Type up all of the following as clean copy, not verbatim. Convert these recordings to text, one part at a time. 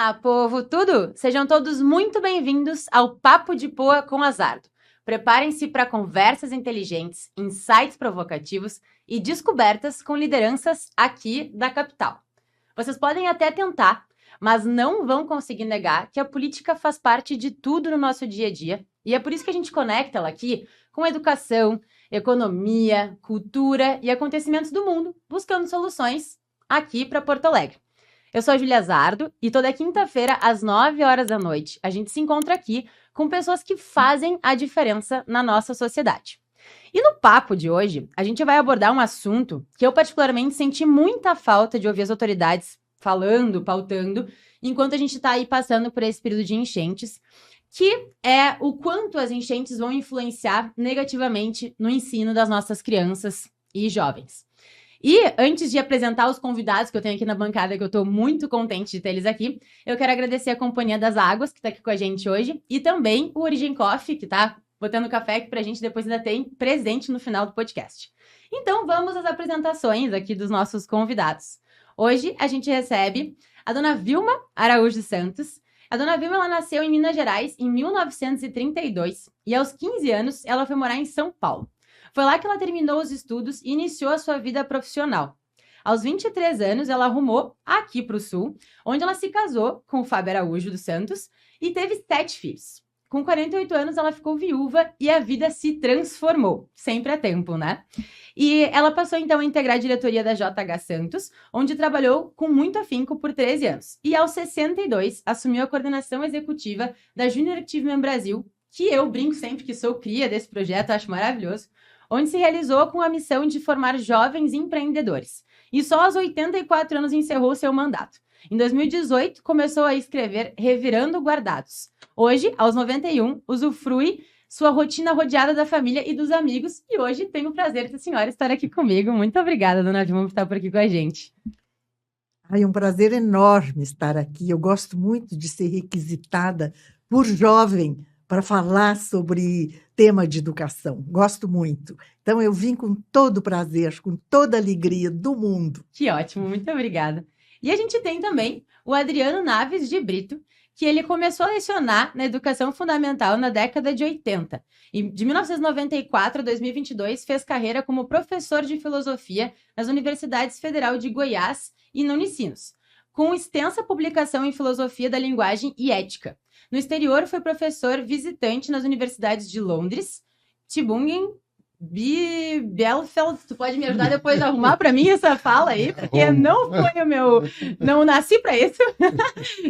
Olá, povo, tudo? Sejam todos muito bem-vindos ao Papo de Poa com Azardo. Preparem-se para conversas inteligentes, insights provocativos e descobertas com lideranças aqui da capital. Vocês podem até tentar, mas não vão conseguir negar que a política faz parte de tudo no nosso dia a dia, e é por isso que a gente conecta ela aqui com educação, economia, cultura e acontecimentos do mundo, buscando soluções aqui para Porto Alegre. Eu sou a Júlia Zardo e toda quinta-feira, às 9 horas da noite, a gente se encontra aqui com pessoas que fazem a diferença na nossa sociedade. E no papo de hoje, a gente vai abordar um assunto que eu particularmente senti muita falta de ouvir as autoridades falando, pautando, enquanto a gente está aí passando por esse período de enchentes, que é o quanto as enchentes vão influenciar negativamente no ensino das nossas crianças e jovens. E antes de apresentar os convidados que eu tenho aqui na bancada, que eu estou muito contente de ter eles aqui, eu quero agradecer a Companhia das Águas, que está aqui com a gente hoje, e também o Origem Coffee, que está botando café aqui para a gente, depois ainda tem presente no final do podcast. Então, vamos às apresentações aqui dos nossos convidados. Hoje, a gente recebe a dona Vilma Araújo Santos. A dona Vilma, ela nasceu em Minas Gerais em 1932 e aos 15 anos ela foi morar em São Paulo. Foi lá que ela terminou os estudos e iniciou a sua vida profissional. Aos 23 anos, ela arrumou aqui para o Sul, onde ela se casou com o Fábio Araújo dos Santos e teve 7 filhos. Com 48 anos, ela ficou viúva e a vida se transformou. Sempre a tempo, né? E ela passou, então, a integrar a diretoria da JH Santos, onde trabalhou com muito afinco por 13 anos. E aos 62, assumiu a coordenação executiva da Junior Achievement Brasil, que eu brinco sempre que sou cria desse projeto, acho maravilhoso, onde se realizou com a missão de formar jovens empreendedores. E só aos 84 anos encerrou seu mandato. Em 2018, começou a escrever Revirando Guardados. Hoje, aos 91, usufrui sua rotina rodeada da família e dos amigos. E hoje tenho o prazer da senhora estar aqui comigo. Muito obrigada, dona Vilma, por estar por aqui com a gente. É um prazer enorme estar aqui. Eu gosto muito de ser requisitada por jovem para falar sobre tema de educação. Gosto muito. Então, eu vim com todo prazer, com toda a alegria do mundo. Que ótimo, muito obrigada. E a gente tem também o Adriano Naves de Brito, que ele começou a lecionar na educação fundamental na década de 80. E de 1994 a 2022, fez carreira como professor de filosofia nas Universidades Federal de Goiás e na Unicinos, com extensa publicação em filosofia da linguagem e ética. No exterior, foi professor visitante nas universidades de Londres, Tübingen, Bielefeld. Tu pode me ajudar depois a arrumar para mim essa fala aí, porque não foi o meu... Não nasci para isso.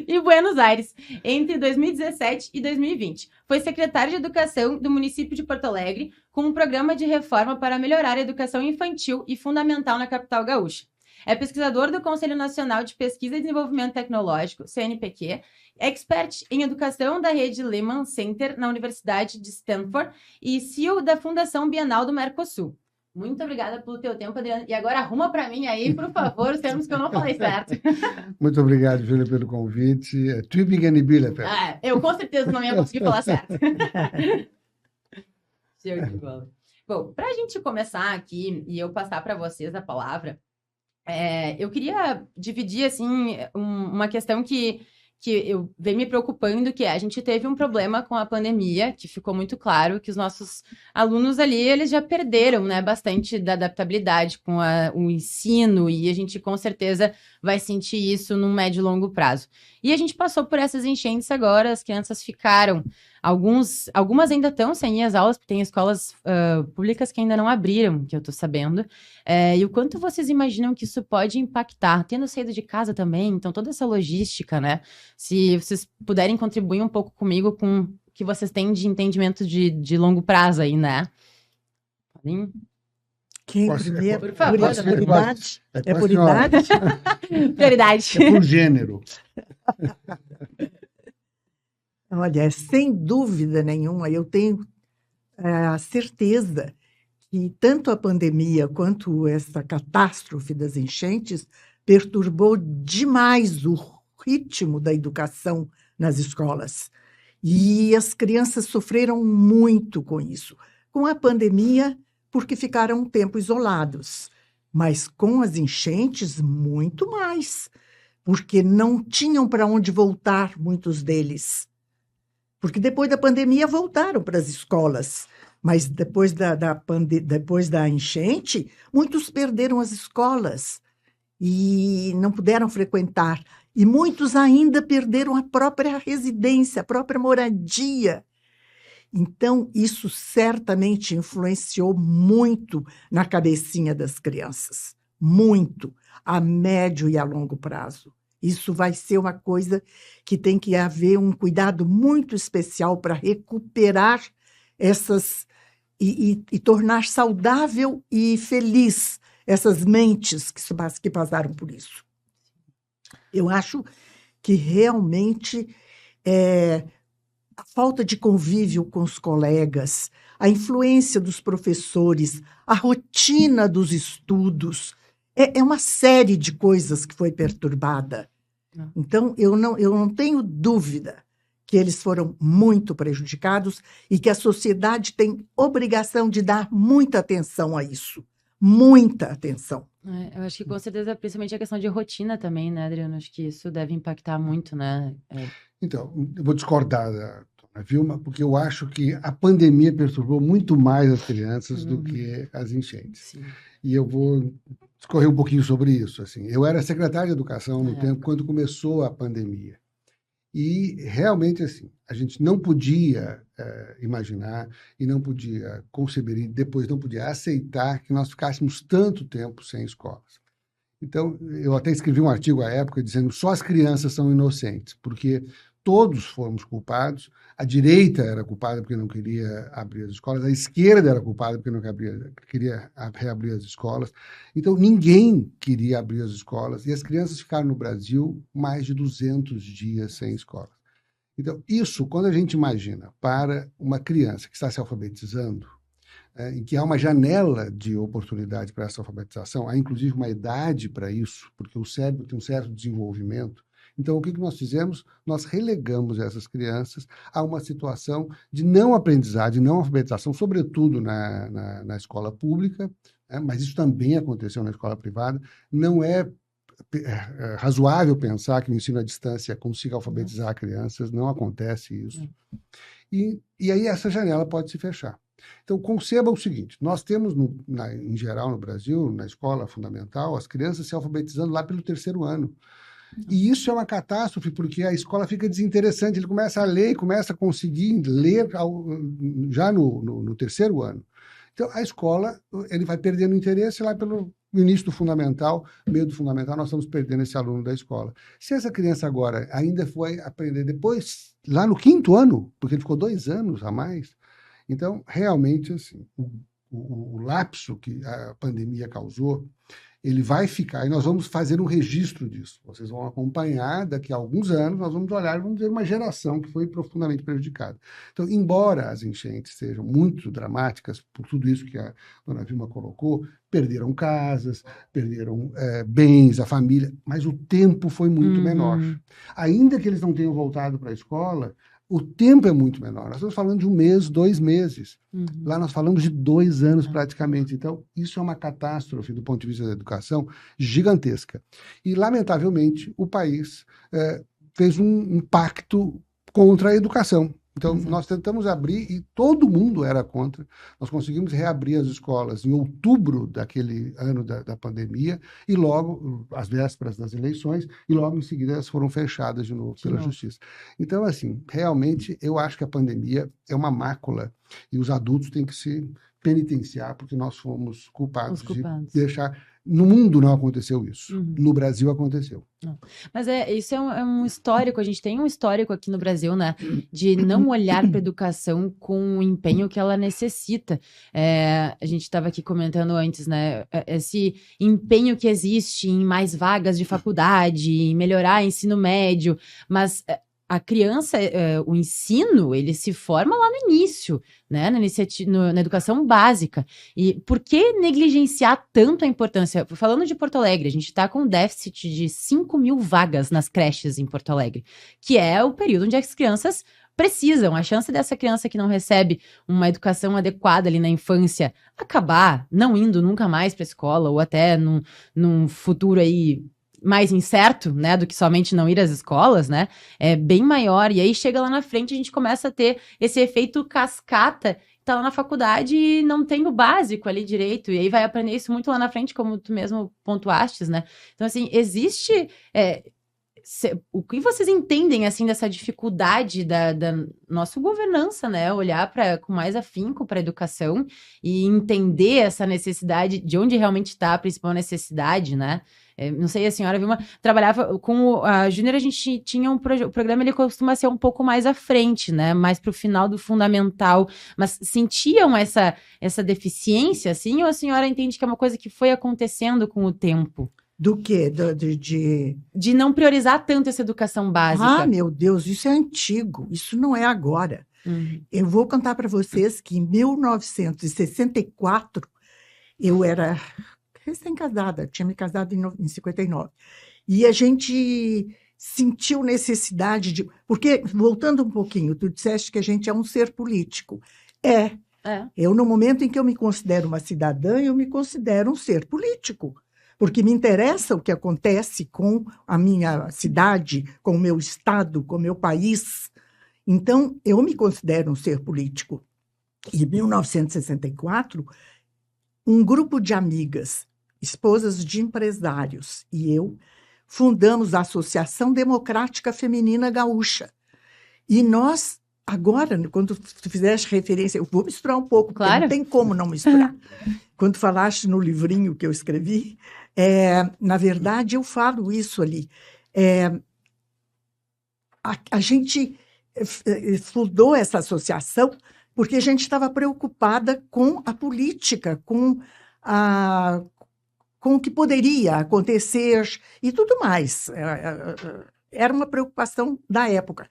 E Buenos Aires, entre 2017 e 2020. Foi secretário de Educação do município de Porto Alegre, com um programa de reforma para melhorar a educação infantil e fundamental na capital gaúcha. É pesquisador do Conselho Nacional de Pesquisa e Desenvolvimento Tecnológico, CNPq, expert em educação da rede Lehman Center na Universidade de Stanford e CEO da Fundação Bienal do Mercosul. Muito obrigada pelo teu tempo, Adriano. E agora arruma para mim aí, por favor, os termos que eu não falei certo. Muito obrigado, Júlia, pelo convite. É Tübingen e Bielefeld. Eu com certeza não ia conseguir falar certo. Show de bola. Bom, para a gente começar aqui e eu passar para vocês a palavra, eu queria dividir, assim, uma questão que eu venho me preocupando, que a gente teve um problema com a pandemia, que ficou muito claro que os nossos alunos ali, eles já perderam, né, bastante da adaptabilidade com o ensino, e a gente com certeza vai sentir isso no médio e longo prazo. E a gente passou por essas enchentes agora, as crianças ficaram, algumas ainda estão sem ir às aulas, porque tem escolas públicas que ainda não abriram, que eu tô sabendo, e o quanto vocês imaginam que isso pode impactar, tendo saído de casa também, então toda essa logística, né? Se vocês puderem contribuir um pouco comigo com o que vocês têm de entendimento de longo prazo aí, né? Podem? Quem primeiro? Por favor, prioridade? É por idade? Prioridade. É por gênero. Olha, sem dúvida nenhuma, eu tenho a certeza que tanto a pandemia quanto essa catástrofe das enchentes perturbou demais o ritmo da educação nas escolas. E as crianças sofreram muito com isso. Com a pandemia, porque ficaram um tempo isolados, mas com as enchentes, muito mais. porque não tinham para onde voltar, muitos deles. Porque depois da pandemia voltaram para as escolas, mas depois depois da enchente, muitos perderam as escolas e não puderam frequentar. E muitos ainda perderam a própria residência, a própria moradia. Então, isso certamente influenciou muito na cabecinha das crianças. Muito, a médio e a longo prazo. Isso vai ser uma coisa que tem que haver um cuidado muito especial para recuperar essas e tornar saudável e feliz essas mentes que passaram por isso. Eu acho que realmente a falta de convívio com os colegas, a influência dos professores, a rotina dos estudos, é uma série de coisas que foi perturbada. Então, eu não tenho dúvida que eles foram muito prejudicados e que a sociedade tem obrigação de dar muita atenção a isso. Muita atenção. Eu acho que, com certeza, principalmente a questão de rotina também, né, Adriano? Acho que isso deve impactar muito, né? Então, eu vou discordar da dona Vilma, porque eu acho que a pandemia perturbou muito mais as crianças do que as enchentes. Sim. E eu vou discorrer um pouquinho sobre isso. Assim. Eu era secretário de Educação no tempo quando começou a pandemia. E, realmente, assim, a gente não podia imaginar e não podia conceber e depois não podia aceitar que nós ficássemos tanto tempo sem escolas. Então, eu até escrevi um artigo à época dizendo que só as crianças são inocentes, porque todos fomos culpados. A direita era culpada porque não queria abrir as escolas, a esquerda era culpada porque não queria reabrir as escolas. Então, ninguém queria abrir as escolas e as crianças ficaram no Brasil mais de 200 dias sem escola. Então, isso, quando a gente imagina para uma criança que está se alfabetizando, em que há uma janela de oportunidade para essa alfabetização, há inclusive uma idade para isso, porque o cérebro tem um certo desenvolvimento. Então, o que nós fizemos? Nós relegamos essas crianças a uma situação de não aprendizagem, de não alfabetização, sobretudo na escola pública, mas isso também aconteceu na escola privada. Não é razoável pensar que o ensino à distância consiga alfabetizar crianças, não acontece isso. E aí essa janela pode se fechar. Então, conceba o seguinte, nós temos, em geral, no Brasil, na escola fundamental, as crianças se alfabetizando lá pelo 3º ano. E isso é uma catástrofe, porque a escola fica desinteressante, ele começa a ler e começa a conseguir ler já no 3º ano. Então, a escola, ele vai perdendo interesse lá pelo início do fundamental, meio do fundamental, nós estamos perdendo esse aluno da escola. Se essa criança agora ainda foi aprender depois, lá no 5º ano, porque ele ficou 2 anos a mais, então, realmente, assim, o lapso que a pandemia causou, ele vai ficar, e nós vamos fazer um registro disso. Vocês vão acompanhar, daqui a alguns anos, nós vamos olhar e vamos ver uma geração que foi profundamente prejudicada. Então, embora as enchentes sejam muito dramáticas, por tudo isso que a dona Vilma colocou, perderam casas, perderam bens, a família, mas o tempo foi muito menor. Ainda que eles não tenham voltado para a escola, o tempo é muito menor. Nós estamos falando de 1 mês, 2 meses. Lá nós falamos de 2 anos praticamente. Então, isso é uma catástrofe do ponto de vista da educação gigantesca. E, lamentavelmente, o país fez um pacto contra a educação. Então, nós tentamos abrir e todo mundo era contra. Nós conseguimos reabrir as escolas em outubro daquele ano da pandemia e logo, às vésperas das eleições, e logo em seguida elas foram fechadas de novo pela Justiça. Então, assim, realmente, eu acho que a pandemia é uma mácula e os adultos têm que se penitenciar porque nós fomos culpados de deixar... No mundo não aconteceu isso. No Brasil aconteceu. Mas isso é um histórico, a gente tem um histórico aqui no Brasil, né, de não olhar para a educação com o empenho que ela necessita. A gente estava aqui comentando antes, né, esse empenho que existe em mais vagas de faculdade, em melhorar o ensino médio, mas... A criança, o ensino, ele se forma lá no início, né? Na educação básica. E por que negligenciar tanto a importância? Falando de Porto Alegre, a gente está com um déficit de 5.000 vagas nas creches em Porto Alegre, que é o período onde as crianças precisam. A chance dessa criança que não recebe uma educação adequada ali na infância acabar não indo nunca mais para a escola, ou até num futuro aí mais incerto, né, do que somente não ir às escolas, né, é bem maior, e aí chega lá na frente, a gente começa a ter esse efeito cascata, tá lá na faculdade e não tem o básico ali direito, e aí vai aprender isso muito lá na frente, como tu mesmo pontuastes, né, então assim, existe... o que vocês entendem, assim, dessa dificuldade da nossa governança, né? Olhar com mais afinco para a educação e entender essa necessidade, de onde realmente está a principal necessidade, né? Não sei, a senhora Vilma trabalhava com a Júnior, a gente tinha o programa, ele costuma ser um pouco mais à frente, né? Mais para o final do fundamental, mas sentiam essa deficiência, assim, ou a senhora entende que é uma coisa que foi acontecendo com o tempo? Do quê? De não priorizar tanto essa educação básica. Ah, meu Deus, isso é antigo, isso não é agora. Eu vou contar para vocês que em 1964, eu era recém-casada, tinha me casado em 59, e a gente sentiu necessidade de... Porque, voltando um pouquinho, tu disseste que a gente é um ser político. Eu, no momento em que eu me considero uma cidadã, eu me considero um ser político. Porque me interessa o que acontece com a minha cidade, com o meu estado, com o meu país. Então, eu me considero um ser político. E em 1964, um grupo de amigas, esposas de empresários, e eu, fundamos a Associação Democrática Feminina Gaúcha. E nós, agora, quando tu fizeste referência, eu vou misturar um pouco, claro, porque não tem como não misturar. Quando falaste no livrinho que eu escrevi, na verdade, eu falo isso ali. A gente fundou essa associação porque a gente estava preocupada com a política, com o que poderia acontecer e tudo mais. Era uma preocupação da época.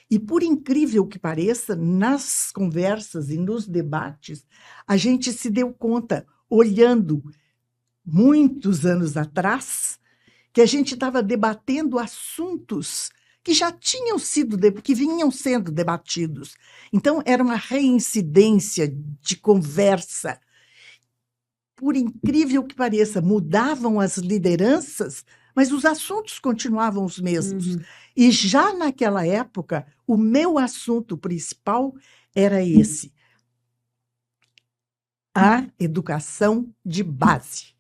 E, por incrível que pareça, nas conversas e nos debates, a gente se deu conta, olhando muitos anos atrás, que a gente estava debatendo assuntos que já tinham sido, que vinham sendo debatidos. Então, era uma reincidência de conversa. Por incrível que pareça, mudavam as lideranças, mas os assuntos continuavam os mesmos. E já naquela época, o meu assunto principal era esse: a educação de base.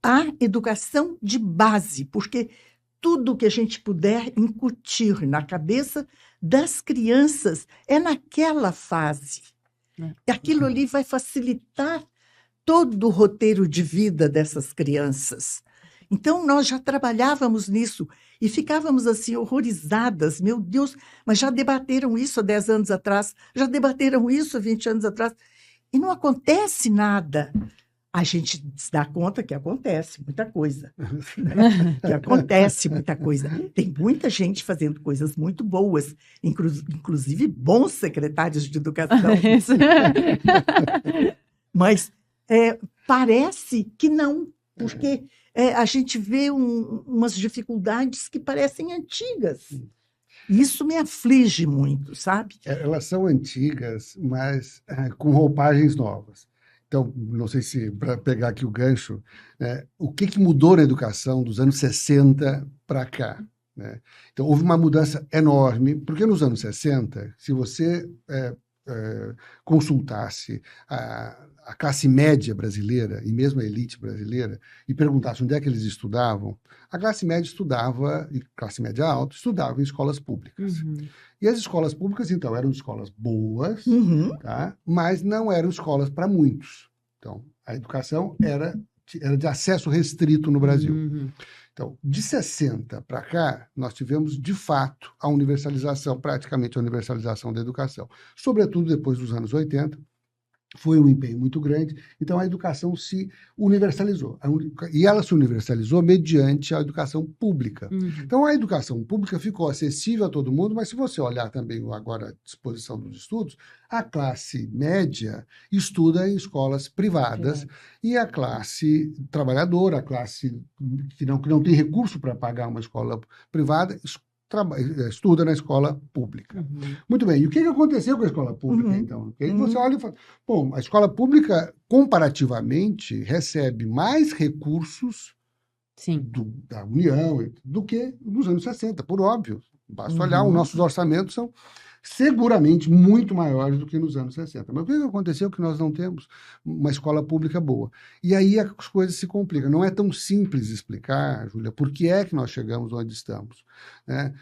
A educação de base, porque tudo que a gente puder incutir na cabeça das crianças é naquela fase. Aquilo ali vai facilitar todo o roteiro de vida dessas crianças. Então, nós já trabalhávamos nisso e ficávamos assim horrorizadas. Meu Deus, mas já debateram isso há 10 anos atrás, já debateram isso há 20 anos atrás, e não acontece nada. A gente se dá conta que acontece muita coisa. Que acontece muita coisa. Tem muita gente fazendo coisas muito boas, inclusive bons secretários de educação. Mas parece que não, porque a gente vê umas dificuldades que parecem antigas. Isso me aflige muito, sabe? Elas são antigas, mas com roupagens novas. Então, não sei se, para pegar aqui o gancho, o que mudou na educação dos anos 60 para cá? Né? Então, houve uma mudança enorme, porque nos anos 60, se você consultasse a classe média brasileira, e mesmo a elite brasileira, e perguntasse onde é que eles estudavam, a classe média estudava, e classe média alta, estudava em escolas públicas. E as escolas públicas, então, eram escolas boas, tá? Mas não eram escolas para muitos. Então, a educação era de acesso restrito no Brasil. Então, de 60 para cá, nós tivemos, de fato, a universalização, praticamente a universalização da educação. Sobretudo depois dos anos 80, foi um empenho muito grande, então a educação se universalizou. E ela se universalizou mediante a educação pública. Então, a educação pública ficou acessível a todo mundo, mas se você olhar também agora a disposição dos estudos, a classe média estuda em escolas privadas e a classe trabalhadora, a classe que não tem recurso para pagar uma escola privada, estuda na escola pública. Muito bem. E o que aconteceu com a escola pública, então? Porque aí você olha e fala, bom, a escola pública, comparativamente, recebe mais recursos Sim. da União do que nos anos 60, por óbvio. Basta olhar, os nossos orçamentos são seguramente muito maiores do que nos anos 60. Mas o que aconteceu que nós não temos uma escola pública boa? E aí as coisas se complicam. Não é tão simples explicar, Júlia, por que é que nós chegamos onde estamos, né?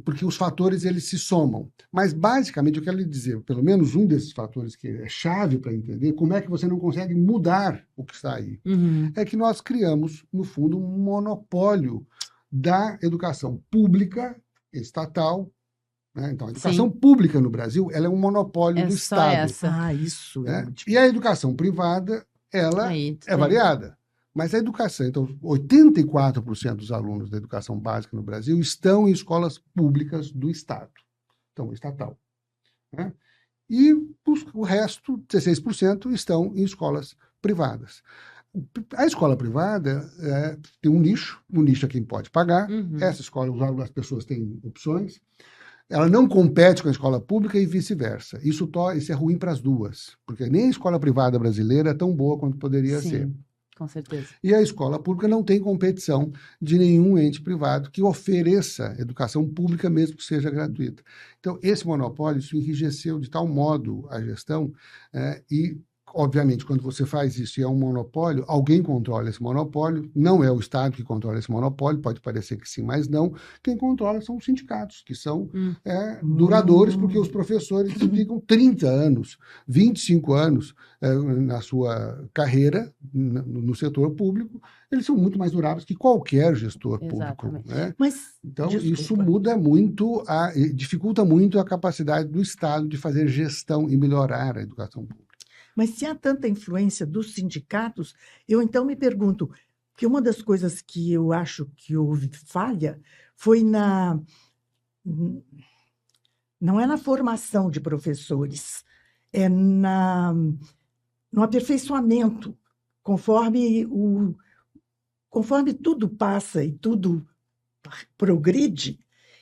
Porque os fatores, eles se somam. Mas, basicamente, eu quero lhe dizer, pelo menos um desses fatores que é chave para entender como é que você não consegue mudar o que está aí, é que nós criamos, no fundo, um monopólio da educação pública, estatal, né? Então, a educação pública no Brasil, ela é um monopólio do Estado. Isso. Né? E a educação privada, ela é variada. Mas a educação, então, 84% dos alunos da educação básica no Brasil estão em escolas públicas do Estado, então, estatal. Né? E o resto, 16%, estão em escolas privadas. A escola privada tem um nicho é quem pode pagar. Essa escola, as pessoas têm opções. Ela não compete com a escola pública e vice-versa. Isso é ruim para as duas, porque nem a escola privada brasileira é tão boa quanto poderia ser. Com certeza. E a escola pública não tem competição de nenhum ente privado que ofereça educação pública, mesmo que seja gratuita. Então, esse monopólio, isso enrijeceu de tal modo a gestão e, obviamente, quando você faz isso e é um monopólio, alguém controla esse monopólio, não é o Estado que controla esse monopólio, pode parecer que sim, mas não. Quem controla são os sindicatos, que são duradouros, porque os professores ficam 30 anos, 25 anos na sua carreira no setor público, eles são muito mais duráveis que qualquer gestor público. Né? Mas, então, isso muda muito, dificulta muito a capacidade do Estado de fazer gestão e melhorar a educação pública. Mas se há tanta influência dos sindicatos, eu então me pergunto, que uma das coisas que eu acho que houve falha foi não é na formação de professores, é no aperfeiçoamento, conforme tudo passa e tudo progride.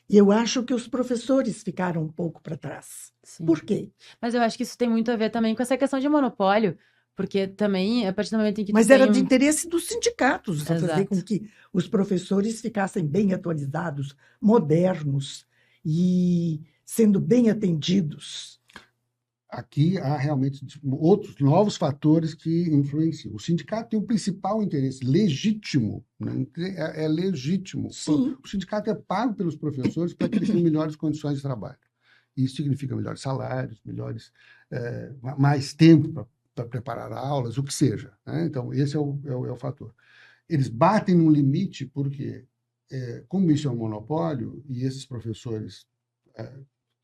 E eu acho que os professores ficaram um pouco para trás. Sim. Por quê? Mas eu acho que isso tem muito a ver também com essa questão de monopólio, porque também, a partir do momento em que Mas era de interesse dos sindicatos, fazer com que os professores ficassem bem atualizados, modernos e sendo bem atendidos. Aqui há realmente outros novos fatores que influenciam. O sindicato tem o principal interesse legítimo, né? É legítimo. Sim. O sindicato é pago pelos professores para que eles tenham melhores condições de trabalho. Isso significa melhores salários, mais tempo para preparar aulas, o que seja. Né? Então, esse é o fator. Eles batem num limite porque, como isso é um monopólio, e esses professores...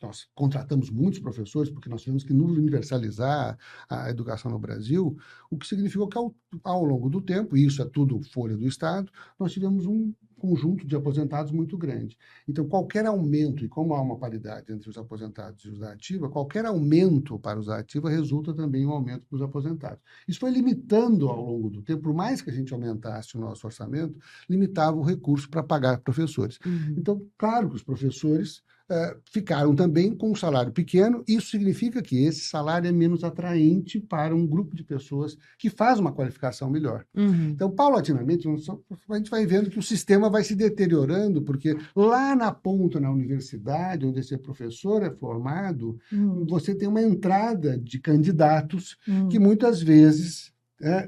nós contratamos muitos professores porque nós tivemos que universalizar a educação no Brasil, o que significou que, ao longo do tempo, e isso é tudo folha do Estado, nós tivemos um conjunto de aposentados muito grande. Então, qualquer aumento, e como há uma paridade entre os aposentados e os da ativa, qualquer aumento para os da ativa resulta também em um aumento para os aposentados. Isso foi limitando ao longo do tempo, por mais que a gente aumentasse o nosso orçamento, limitava o recurso para pagar professores. Então, claro que os professores ficaram também com um salário pequeno. Isso significa que esse salário é menos atraente para um grupo de pessoas que faz uma qualificação melhor. Então, paulatinamente, a gente vai vendo que o sistema vai se deteriorando, porque lá na ponta, na universidade, onde esse professor é formado, você tem uma entrada de candidatos que muitas vezes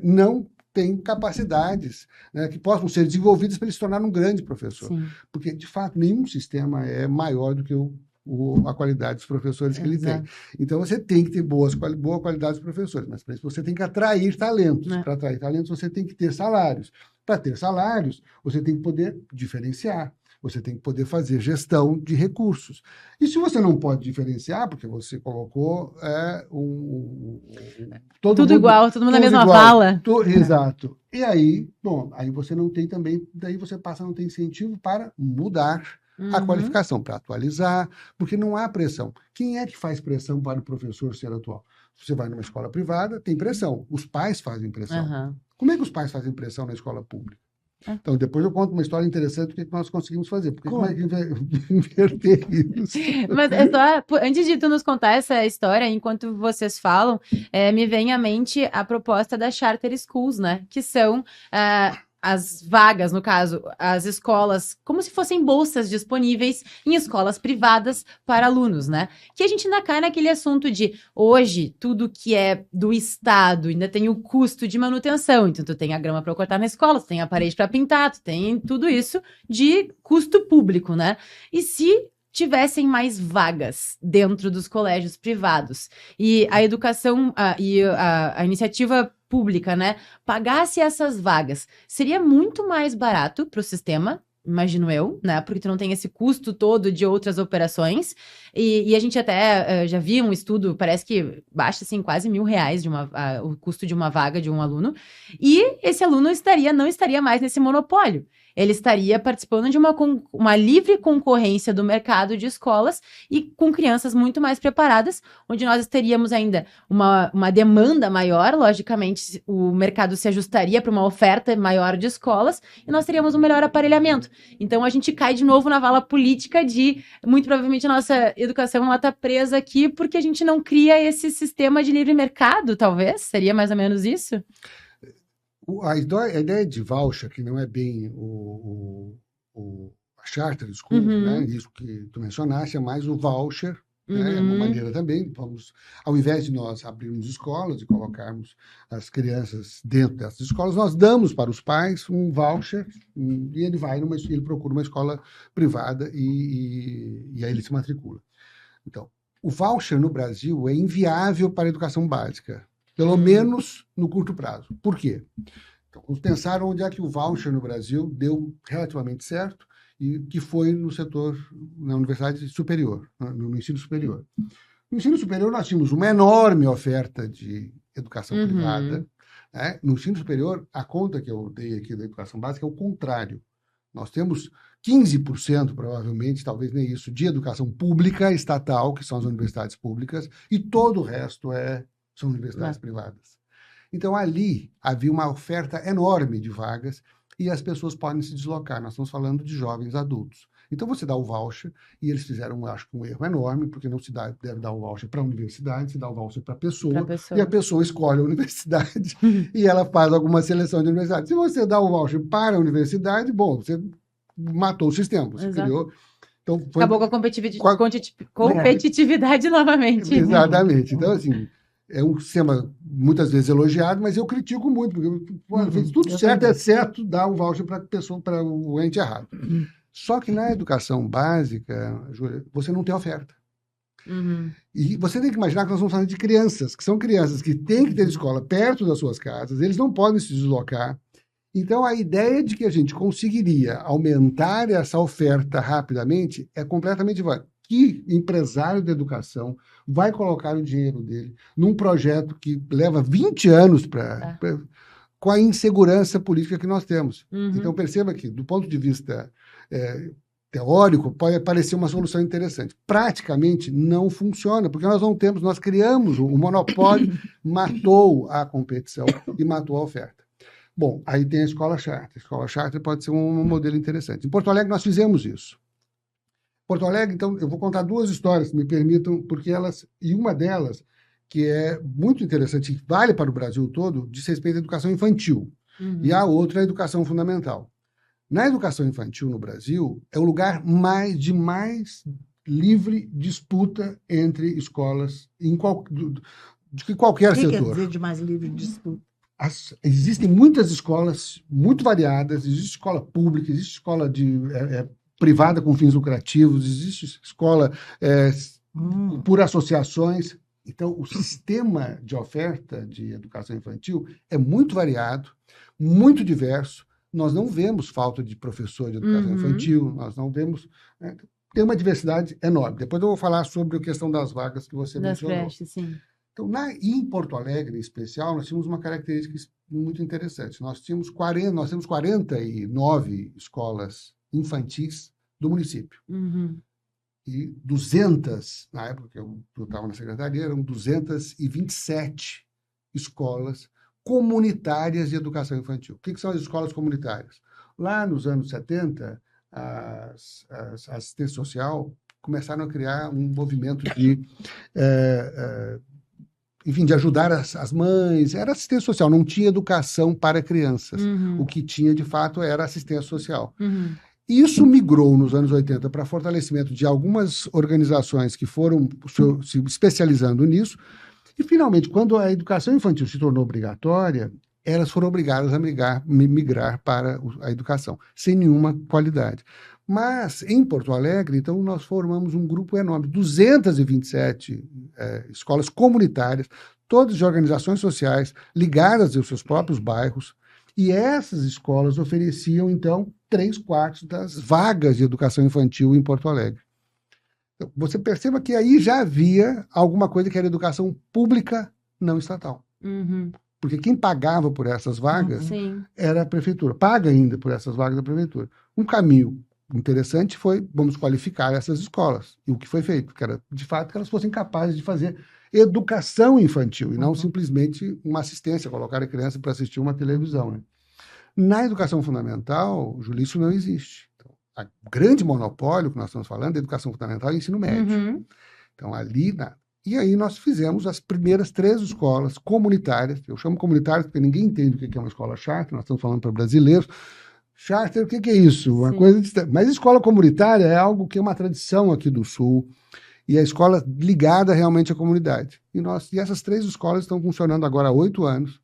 não têm capacidades, né, que possam ser desenvolvidas para ele se tornar um grande professor. Sim. Porque, de fato, nenhum sistema é maior do que a qualidade dos professores que ele tem. Então, você tem que ter boa qualidade dos professores, mas para isso você tem que atrair talentos. Para atrair talentos, você tem que ter salários. Para ter salários, você tem que poder diferenciar. Você tem que poder fazer gestão de recursos. E se você não pode diferenciar, porque você colocou tudo igual, todo mundo na mesma vala. Exato. E aí, aí você não tem também, daí você passa a não ter incentivo para mudar a qualificação, para atualizar, porque não há pressão. Quem é que faz pressão para o professor ser atual? Você vai numa escola privada, tem pressão. Os pais fazem pressão. Como é que os pais fazem pressão na escola pública? Então, depois eu conto uma história interessante do que nós conseguimos fazer. Porque como é que vai inverter isso? Mas antes de tu nos contar essa história, enquanto vocês falam, me vem à mente a proposta da Charter Schools, né? Que são as vagas, no caso, as escolas, como se fossem bolsas disponíveis em escolas privadas para alunos, né? Que a gente ainda cai naquele assunto de, hoje, tudo que é do Estado ainda tem o custo de manutenção. Então, tu tem a grama para cortar na escola, tu tem a parede para pintar, tu tem tudo isso de custo público, né? E se tivessem mais vagas dentro dos colégios privados e a educação a iniciativa pública, né, pagasse essas vagas, seria muito mais barato para o sistema, imagino eu, né, porque tu não tem esse custo todo de outras operações, e a gente até já viu um estudo, parece que baixa, assim, quase R$1.000 o custo de uma vaga de um aluno, e esse aluno não estaria mais nesse monopólio. Ele estaria participando de uma livre concorrência do mercado de escolas e com crianças muito mais preparadas, onde nós teríamos ainda uma demanda maior, logicamente o mercado se ajustaria para uma oferta maior de escolas e nós teríamos um melhor aparelhamento. Então a gente cai de novo na vala política de, muito provavelmente, a nossa educação está presa aqui porque a gente não cria esse sistema de livre mercado, talvez? Seria mais ou menos isso? A ideia de voucher, que não é bem a charter school, né? Isso que tu mencionaste, é mais o voucher, né? É uma maneira também, ao invés de nós abrirmos escolas e colocarmos as crianças dentro dessas escolas, nós damos para os pais um voucher e ele procura uma escola privada e aí ele se matricula. Então, o voucher no Brasil é inviável para a educação básica. Pelo menos no curto prazo. Por quê? Então, vamos pensar onde é que o voucher no Brasil deu relativamente certo e que foi no setor, na universidade superior, no ensino superior. No ensino superior, nós tínhamos uma enorme oferta de educação privada. Né? No ensino superior, a conta que eu dei aqui da educação básica é o contrário. Nós temos 15%, provavelmente, talvez nem isso, de educação pública estatal, que são as universidades públicas, e todo o resto são universidades privadas. Então, ali havia uma oferta enorme de vagas e as pessoas podem se deslocar. Nós estamos falando de jovens adultos. Então, você dá o voucher, e eles fizeram, acho que, um erro enorme, porque não se deve dar o voucher para a universidade, se dá o voucher para a pessoa, e a pessoa escolhe a universidade e ela faz alguma seleção de universidade. Se você dá o voucher para a universidade, bom, você matou o sistema, você criou... Então, acabou com a competitividade novamente. Exatamente. Então, assim, é um sistema muitas vezes elogiado, mas eu critico muito, porque fez tudo certo, é certo dar o voucher para a pessoa, para o ente errado. Só que na educação básica, Júlia, você não tem oferta. E você tem que imaginar que nós estamos falando de crianças, que são crianças que têm que ter escola perto das suas casas, eles não podem se deslocar. Então, a ideia de que a gente conseguiria aumentar essa oferta rapidamente é completamente válida. Que empresário da educação vai colocar o dinheiro dele num projeto que leva 20 anos com a insegurança política que nós temos? Então, perceba que, do ponto de vista teórico, pode parecer uma solução interessante. Praticamente não funciona, porque nós criamos o monopólio, matou a competição e matou a oferta. Bom, aí tem a escola charter. A escola charter pode ser um modelo interessante. Em Porto Alegre, nós fizemos isso. Porto Alegre, então, eu vou contar duas histórias, me permitam, porque e uma delas, que é muito interessante, que vale para o Brasil todo, diz respeito à educação infantil. E a outra é a educação fundamental. Na educação infantil no Brasil, é o lugar de mais livre disputa entre escolas, de qualquer setor. O que quer dizer de mais livre disputa? Existem muitas escolas muito variadas, existe escola pública, existe escola privada com fins lucrativos, existe escola por associações. Então, o sistema de oferta de educação infantil é muito variado, muito diverso. Nós não vemos falta de professor de educação infantil, nós não vemos... Tem uma diversidade enorme. Depois eu vou falar sobre a questão das vagas que você mencionou. Creches, sim. Então, em Porto Alegre, em especial, nós tínhamos uma característica muito interessante. Nós temos 49 escolas infantis do município. E 200, na época que eu estava na secretaria, eram 227 escolas comunitárias de educação infantil. O que são as escolas comunitárias? Lá nos anos 70, a assistência social começaram a criar um movimento de enfim, de ajudar as mães, era assistência social, não tinha educação para crianças. O que tinha, de fato, era assistência social. Isso migrou nos anos 80 para fortalecimento de algumas organizações que foram se especializando nisso, e, finalmente, quando a educação infantil se tornou obrigatória, elas foram obrigadas a migrar para a educação, sem nenhuma qualidade. Mas, em Porto Alegre, então, nós formamos um grupo enorme, 227 escolas comunitárias, todas de organizações sociais, ligadas aos seus próprios bairros, e essas escolas ofereciam, então, 3/4 das vagas de educação infantil em Porto Alegre. Então, você perceba que aí já havia alguma coisa que era educação pública não estatal. Porque quem pagava por essas vagas era a prefeitura, paga ainda por essas vagas da prefeitura. Um caminho interessante foi, vamos qualificar essas escolas. E o que foi feito? Que era, de fato, que elas fossem capazes de fazer educação infantil, e não simplesmente uma assistência, colocar a criança para assistir uma televisão. Né? Na educação fundamental, Júlia, isso não existe. Então, o grande monopólio que nós estamos falando é educação fundamental e ensino médio. Então, ali... E aí nós fizemos as primeiras 3 escolas comunitárias. Eu chamo comunitárias porque ninguém entende o que é uma escola charter, nós estamos falando para brasileiros. Charter, o que é isso? Uma coisa Mas escola comunitária é algo que é uma tradição aqui do Sul, e a escola ligada realmente à comunidade. E essas 3 escolas estão funcionando agora há 8 anos,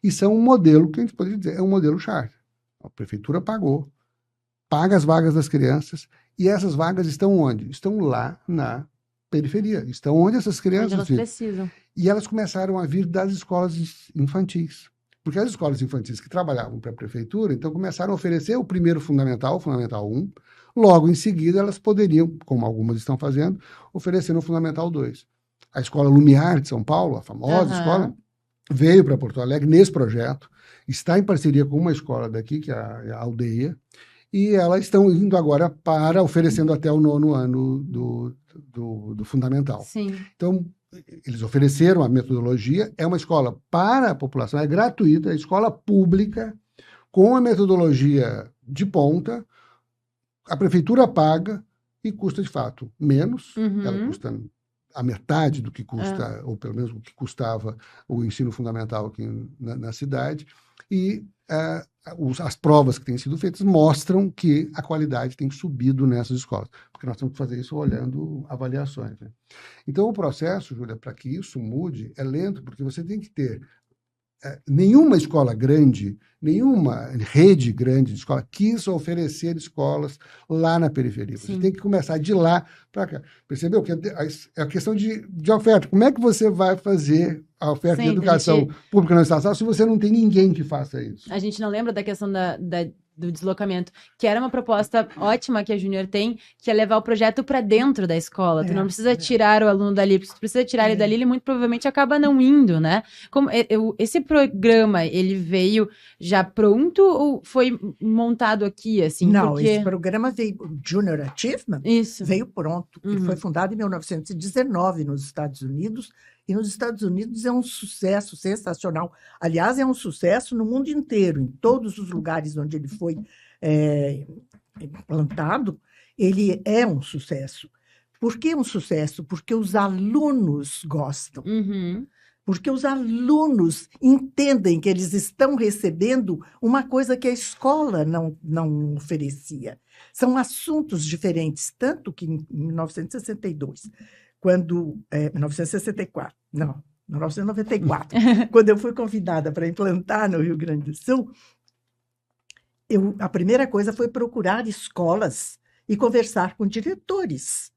e são um modelo, que a gente poderia dizer, é um modelo charter. A prefeitura paga as vagas das crianças, e essas vagas estão onde? Estão lá na periferia, estão onde essas crianças elas precisam. E elas começaram a vir das escolas infantis. Porque as escolas infantis que trabalhavam para a prefeitura, então começaram a oferecer o primeiro fundamental, o Fundamental 1, logo em seguida elas poderiam, como algumas estão fazendo, oferecer no Fundamental 2. A Escola Lumiar de São Paulo, a famosa escola, veio para Porto Alegre nesse projeto, está em parceria com uma escola daqui, que é a Aldeia, e elas estão indo agora para, oferecendo até o 9º ano do Fundamental. Então, eles ofereceram a metodologia, é uma escola para a população, é gratuita, é escola pública, com a metodologia de ponta, a prefeitura paga e custa, de fato, menos, ela custa a metade do que custa, ou pelo menos o que custava o ensino fundamental aqui na cidade, e as provas que têm sido feitas mostram que a qualidade tem subido nessas escolas, porque nós temos que fazer isso olhando avaliações. Né? Então, o processo, Júlia, para que isso mude, é lento, porque você tem que ter nenhuma escola grande, nenhuma rede grande de escola quis oferecer escolas lá na periferia. Você tem que começar de lá para cá. Percebeu? Que é a questão de oferta. Como é que você vai fazer a oferta de educação pública não estatal se você não tem ninguém que faça isso? A gente não lembra da questão do deslocamento, que era uma proposta ótima que a Júnior tem, que é levar o projeto para dentro da escola. Tu não precisa tirar o aluno dali, porque se tu precisa tirar ele dali, ele muito provavelmente acaba não indo, né? Esse programa, ele veio já pronto ou foi montado aqui, assim? Não, esse programa veio, Junior Achievement, veio pronto. Ele foi fundado em 1919 nos Estados Unidos, e nos Estados Unidos é um sucesso sensacional. Aliás, é um sucesso no mundo inteiro, em todos os lugares onde ele foi implantado, ele é um sucesso. Por que um sucesso? Porque os alunos gostam. Porque os alunos entendem que eles estão recebendo uma coisa que a escola não oferecia. São assuntos diferentes, tanto que em 1962... 1994, quando eu fui convidada para implantar no Rio Grande do Sul, a primeira coisa foi procurar escolas e conversar com diretores.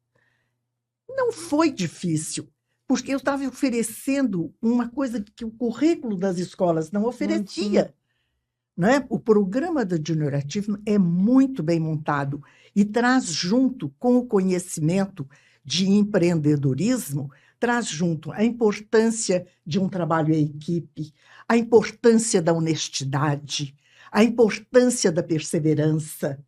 Não foi difícil, porque eu estava oferecendo uma coisa que o currículo das escolas não oferecia. Né? O programa da Junior Achievement é muito bem montado e traz junto com o conhecimento de empreendedorismo, traz junto a importância de um trabalho em equipe, a importância da honestidade, a importância da perseverança,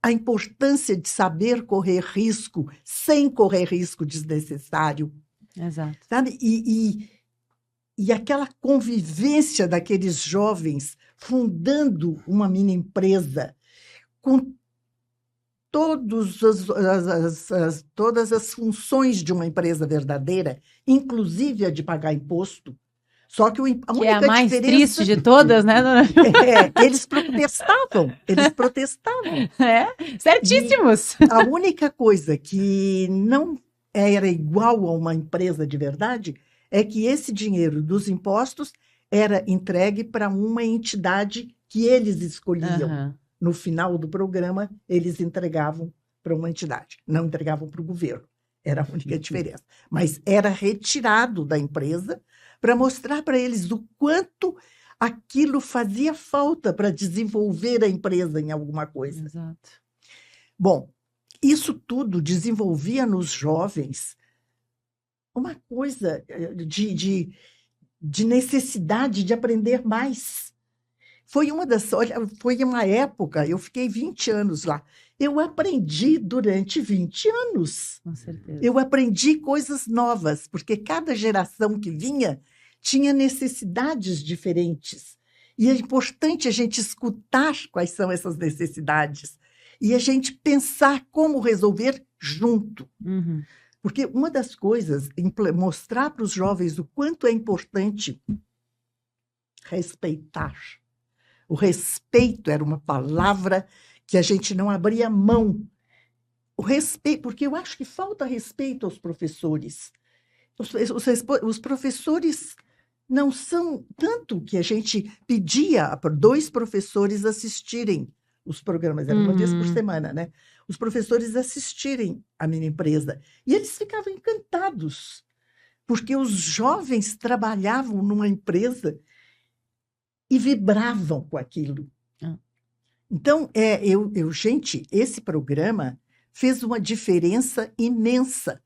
a importância de saber correr risco sem correr risco desnecessário. Exato. Sabe? E aquela convivência daqueles jovens fundando uma mini empresa com todas as funções de uma empresa verdadeira, inclusive a de pagar imposto. Só que a única Que é a mais diferença... triste de todas, né, dona? Eles protestavam. Certíssimos. A única coisa que não era igual a uma empresa de verdade é que esse dinheiro dos impostos era entregue para uma entidade que eles escolhiam. Aham. No final do programa, eles entregavam para uma entidade, não entregavam para o governo. Era a única diferença. Mas era retirado da empresa para mostrar para eles o quanto aquilo fazia falta para desenvolver a empresa em alguma coisa. Exato. Bom, isso tudo desenvolvia nos jovens uma coisa de necessidade de aprender mais. Foi uma época, eu fiquei 20 anos lá. Eu aprendi durante 20 anos. Com certeza. Eu aprendi coisas novas, porque cada geração que vinha tinha necessidades diferentes. E é importante a gente escutar quais são essas necessidades e a gente pensar como resolver junto. Uhum. Porque uma das coisas, mostrar para os jovens o quanto é importante respeitar. O respeito era uma palavra que a gente não abria mão. O respeito, porque eu acho que falta respeito aos professores. Os professores não são tanto que a gente pedia para 2 professores assistirem os programas, era uma vez por semana, né? Os professores assistirem a minha empresa. E eles ficavam encantados, porque os jovens trabalhavam numa empresa e vibravam com aquilo. Então, gente, esse programa fez uma diferença imensa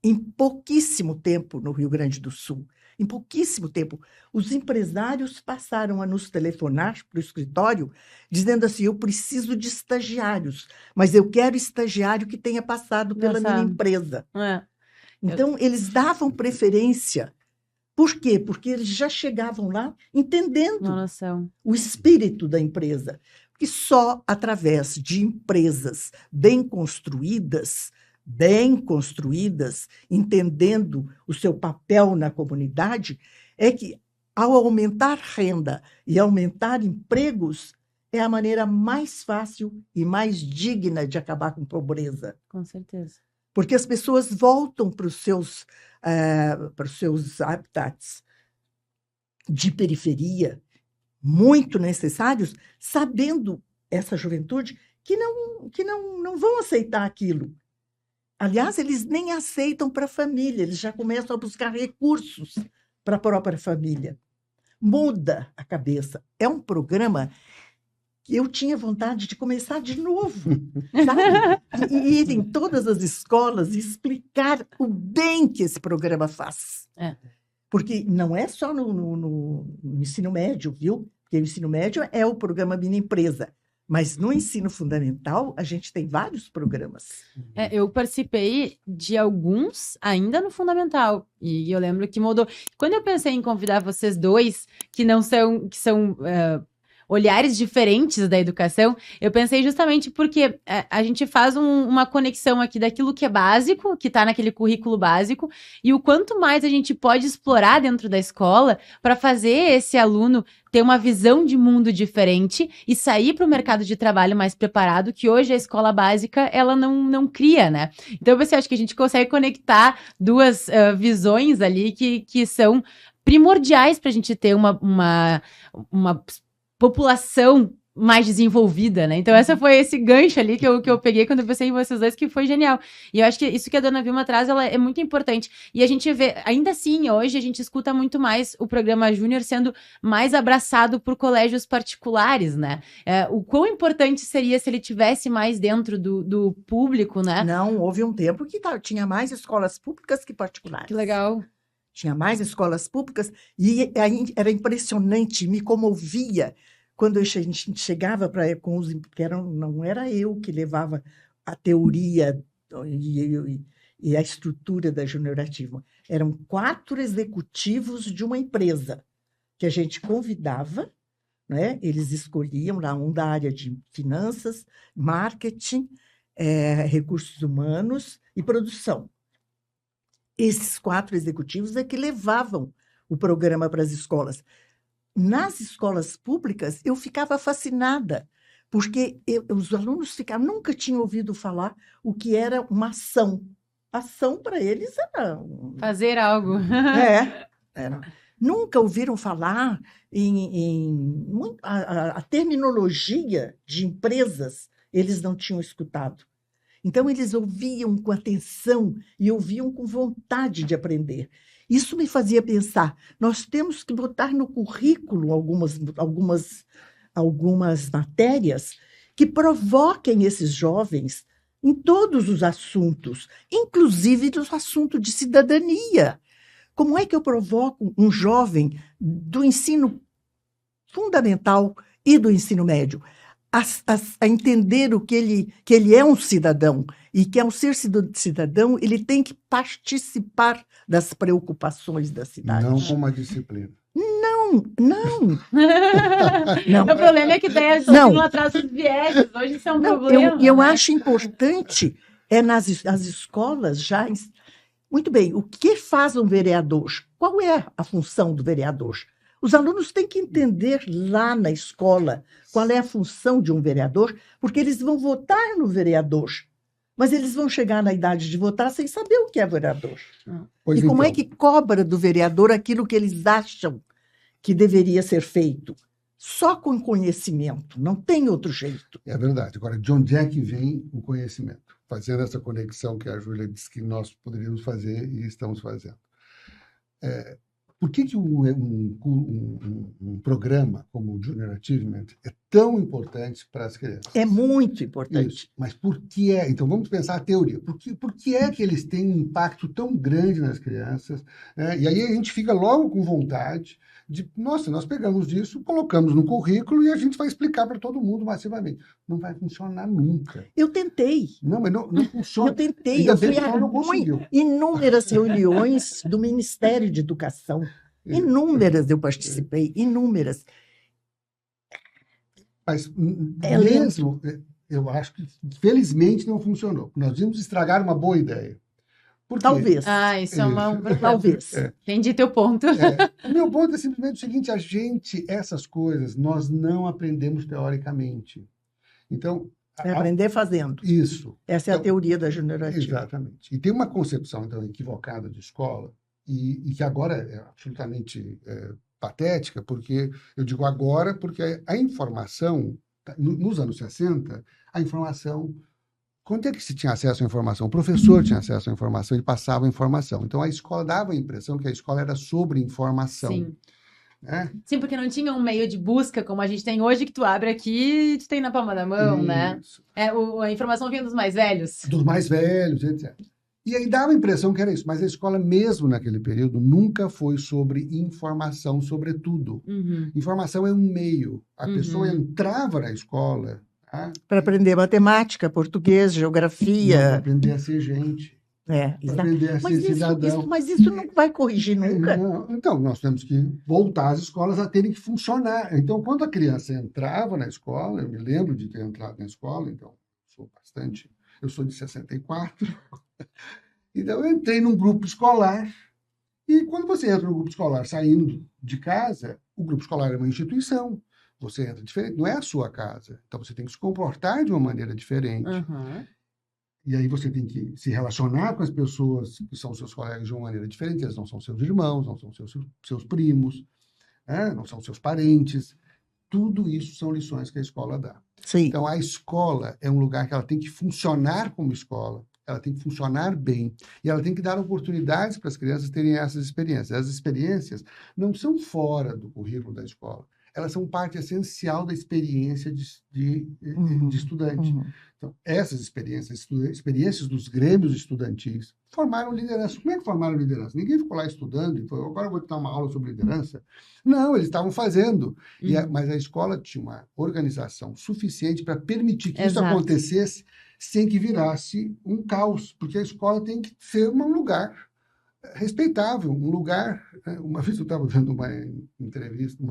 em pouquíssimo tempo no Rio Grande do Sul. Em pouquíssimo tempo. Os empresários passaram a nos telefonar para o escritório, dizendo assim, eu preciso de estagiários, mas eu quero estagiário que tenha passado pela minha empresa. Então, eles davam preferência. Por quê? Porque eles já chegavam lá entendendo o espírito da empresa. Porque só através de empresas bem construídas, entendendo o seu papel na comunidade, é que, ao aumentar renda e aumentar empregos, é a maneira mais fácil e mais digna de acabar com a pobreza. Com certeza. Porque as pessoas voltam para os seus habitats de periferia, muito necessários, sabendo, essa juventude, que não vão aceitar aquilo. Aliás, eles nem aceitam para a família, eles já começam a buscar recursos para a própria família. Muda a cabeça. É um programa que eu tinha vontade de começar de novo, sabe? E ir em todas as escolas e explicar o bem que esse programa faz. Porque não é só no ensino médio, viu? Porque o ensino médio é o programa Minha Empresa. Mas no ensino fundamental, a gente tem vários programas. Eu participei de alguns ainda no fundamental. E eu lembro que mudou. Quando eu pensei em convidar vocês dois, que são olhares diferentes da educação, eu pensei justamente porque a gente faz uma conexão aqui daquilo que é básico, que está naquele currículo básico, e o quanto mais a gente pode explorar dentro da escola para fazer esse aluno ter uma visão de mundo diferente e sair para o mercado de trabalho mais preparado, que hoje a escola básica, ela não cria, né? Então, você acha que a gente consegue conectar duas visões ali que são primordiais para a gente ter uma população mais desenvolvida, né? Então, esse gancho ali que eu peguei quando eu pensei em vocês dois, que foi genial. E eu acho que isso que a dona Vilma traz, ela é muito importante. E a gente vê, ainda assim, hoje a gente escuta muito mais o programa Júnior sendo mais abraçado por colégios particulares, né? O quão importante seria se ele tivesse mais dentro do público, né? Não, houve um tempo que tinha mais escolas públicas que particulares. Que legal. Tinha mais escolas públicas e era impressionante, me comovia quando a gente chegava com os... Porque não era eu que levava a teoria e a estrutura da Junior-Ativa. Eram 4 executivos de uma empresa que a gente convidava, né? Eles escolhiam lá um da área de finanças, marketing, recursos humanos e produção. Esses 4 executivos é que levavam o programa para as escolas. Nas escolas públicas, eu ficava fascinada, porque os alunos nunca tinham ouvido falar o que era uma ação. Ação, para eles, era... Fazer algo. Era. Nunca ouviram falar a terminologia de empresas, eles não tinham escutado. Então, eles ouviam com atenção e ouviam com vontade de aprender. Isso me fazia pensar, nós temos que botar no currículo algumas matérias que provoquem esses jovens em todos os assuntos, inclusive no assunto de cidadania. Como é que eu provoco um jovem do ensino fundamental e do ensino médio a entender que ele é um cidadão e que, ao ser cidadão, ele tem que participar das preocupações da cidade? Não como uma disciplina. Não. O problema é que daí não atrás dos vieses. Hoje isso é um problema. Eu acho importante as escolas já... Muito bem, o que faz um vereador? Qual é a função do vereador? Os alunos têm que entender lá na escola qual é a função de um vereador, porque eles vão votar no vereador, mas eles vão chegar na idade de votar sem saber o que é vereador. Pois e como é que cobra do vereador aquilo que eles acham que deveria ser feito? Só com conhecimento, não tem outro jeito. É verdade. Agora, de onde é que vem o conhecimento? Fazendo essa conexão que a Júlia disse que nós poderíamos fazer e estamos fazendo. Por que um programa como o Junior Achievement é tão importante para as crianças? É muito importante. Isso. Mas por que é? Então, vamos pensar a teoria. Por que é que eles têm um impacto tão grande nas crianças? E aí a gente fica logo com vontade de, nossa, nós pegamos disso, colocamos no currículo e a gente vai explicar para todo mundo massivamente. Não vai funcionar nunca. Eu tentei. Não, mas não funciona. Eu tentei. Eu fui a inúmeras reuniões do Ministério de Educação. Inúmeras eu participei, inúmeras. Mas mesmo, eu acho que felizmente não funcionou. Nós vimos estragar uma boa ideia. Talvez. Isso é uma... Talvez. Entendi teu ponto. O meu ponto é simplesmente o seguinte, essas coisas, nós não aprendemos teoricamente. Então... aprender fazendo. Isso. Essa é a teoria da Junior Achievement. Exatamente. E tem uma concepção, então, equivocada de escola, e que agora é absolutamente patética, porque, eu digo agora, porque a informação, nos anos 60, a informação... Quando é que se tinha acesso à informação? O professor tinha acesso à informação, ele passava a informação. Então, a escola dava a impressão que a escola era sobre informação. Sim. Sim, porque não tinha um meio de busca como a gente tem hoje, que tu abre aqui e tu tem na palma da mão, né? A informação vinha dos mais velhos. Dos mais velhos, etc. E aí dava a impressão que era isso. Mas a escola, mesmo naquele período, nunca foi sobre informação, sobretudo. Informação é um meio. A pessoa entrava na escola... para aprender matemática, português, geografia. Para aprender a ser gente. Para aprender a ser cidadão. Mas isso não vai corrigir nunca. Então, nós temos que voltar as escolas a terem que funcionar. Então, quando a criança entrava na escola, eu me lembro de ter entrado na escola, então, eu sou de 64, então eu entrei num grupo escolar, e quando você entra no grupo escolar saindo de casa, o grupo escolar é uma instituição. Você entra diferente, não é a sua casa. Então, você tem que se comportar de uma maneira diferente. E aí você tem que se relacionar com as pessoas que são seus colegas de uma maneira diferente. Eles não são seus irmãos, não são seus primos, não são seus parentes. Tudo isso são lições que a escola dá. Sim. Então, a escola é um lugar que ela tem que funcionar como escola, ela tem que funcionar bem, e ela tem que dar oportunidades para as crianças terem essas experiências. As experiências não são fora do currículo da escola. Elas são parte essencial da experiência de estudante. Então, essas experiências dos grêmios estudantis, formaram liderança. Como é que formaram liderança? Ninguém ficou lá estudando e falou, agora eu vou te dar uma aula sobre liderança. Não, eles estavam fazendo. Mas a escola tinha uma organização suficiente para permitir que isso acontecesse sem que virasse um caos, porque a escola tem que ser um lugar respeitável, um lugar... Uma vez eu estava dando uma entrevista,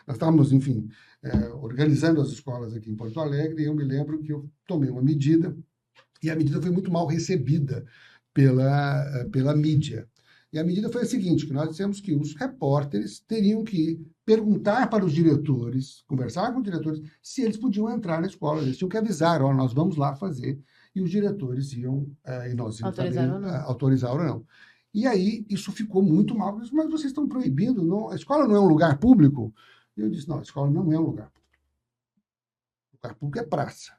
nós estávamos, enfim, organizando as escolas aqui em Porto Alegre, e eu me lembro que eu tomei uma medida E a medida foi muito mal recebida pela mídia. E a medida foi a seguinte, que nós dissemos que os repórteres teriam que perguntar para os diretores, conversar com os diretores, se eles podiam entrar na escola. Eles tinham que avisar, ó, nós vamos lá fazer. E os diretores iam, e nós íamos saber, autorizar ou não. E aí, isso ficou muito mal. Mas vocês estão proibindo, não, a escola não é um lugar público? E eu disse, não, a escola não é um lugar público. O lugar público é praça.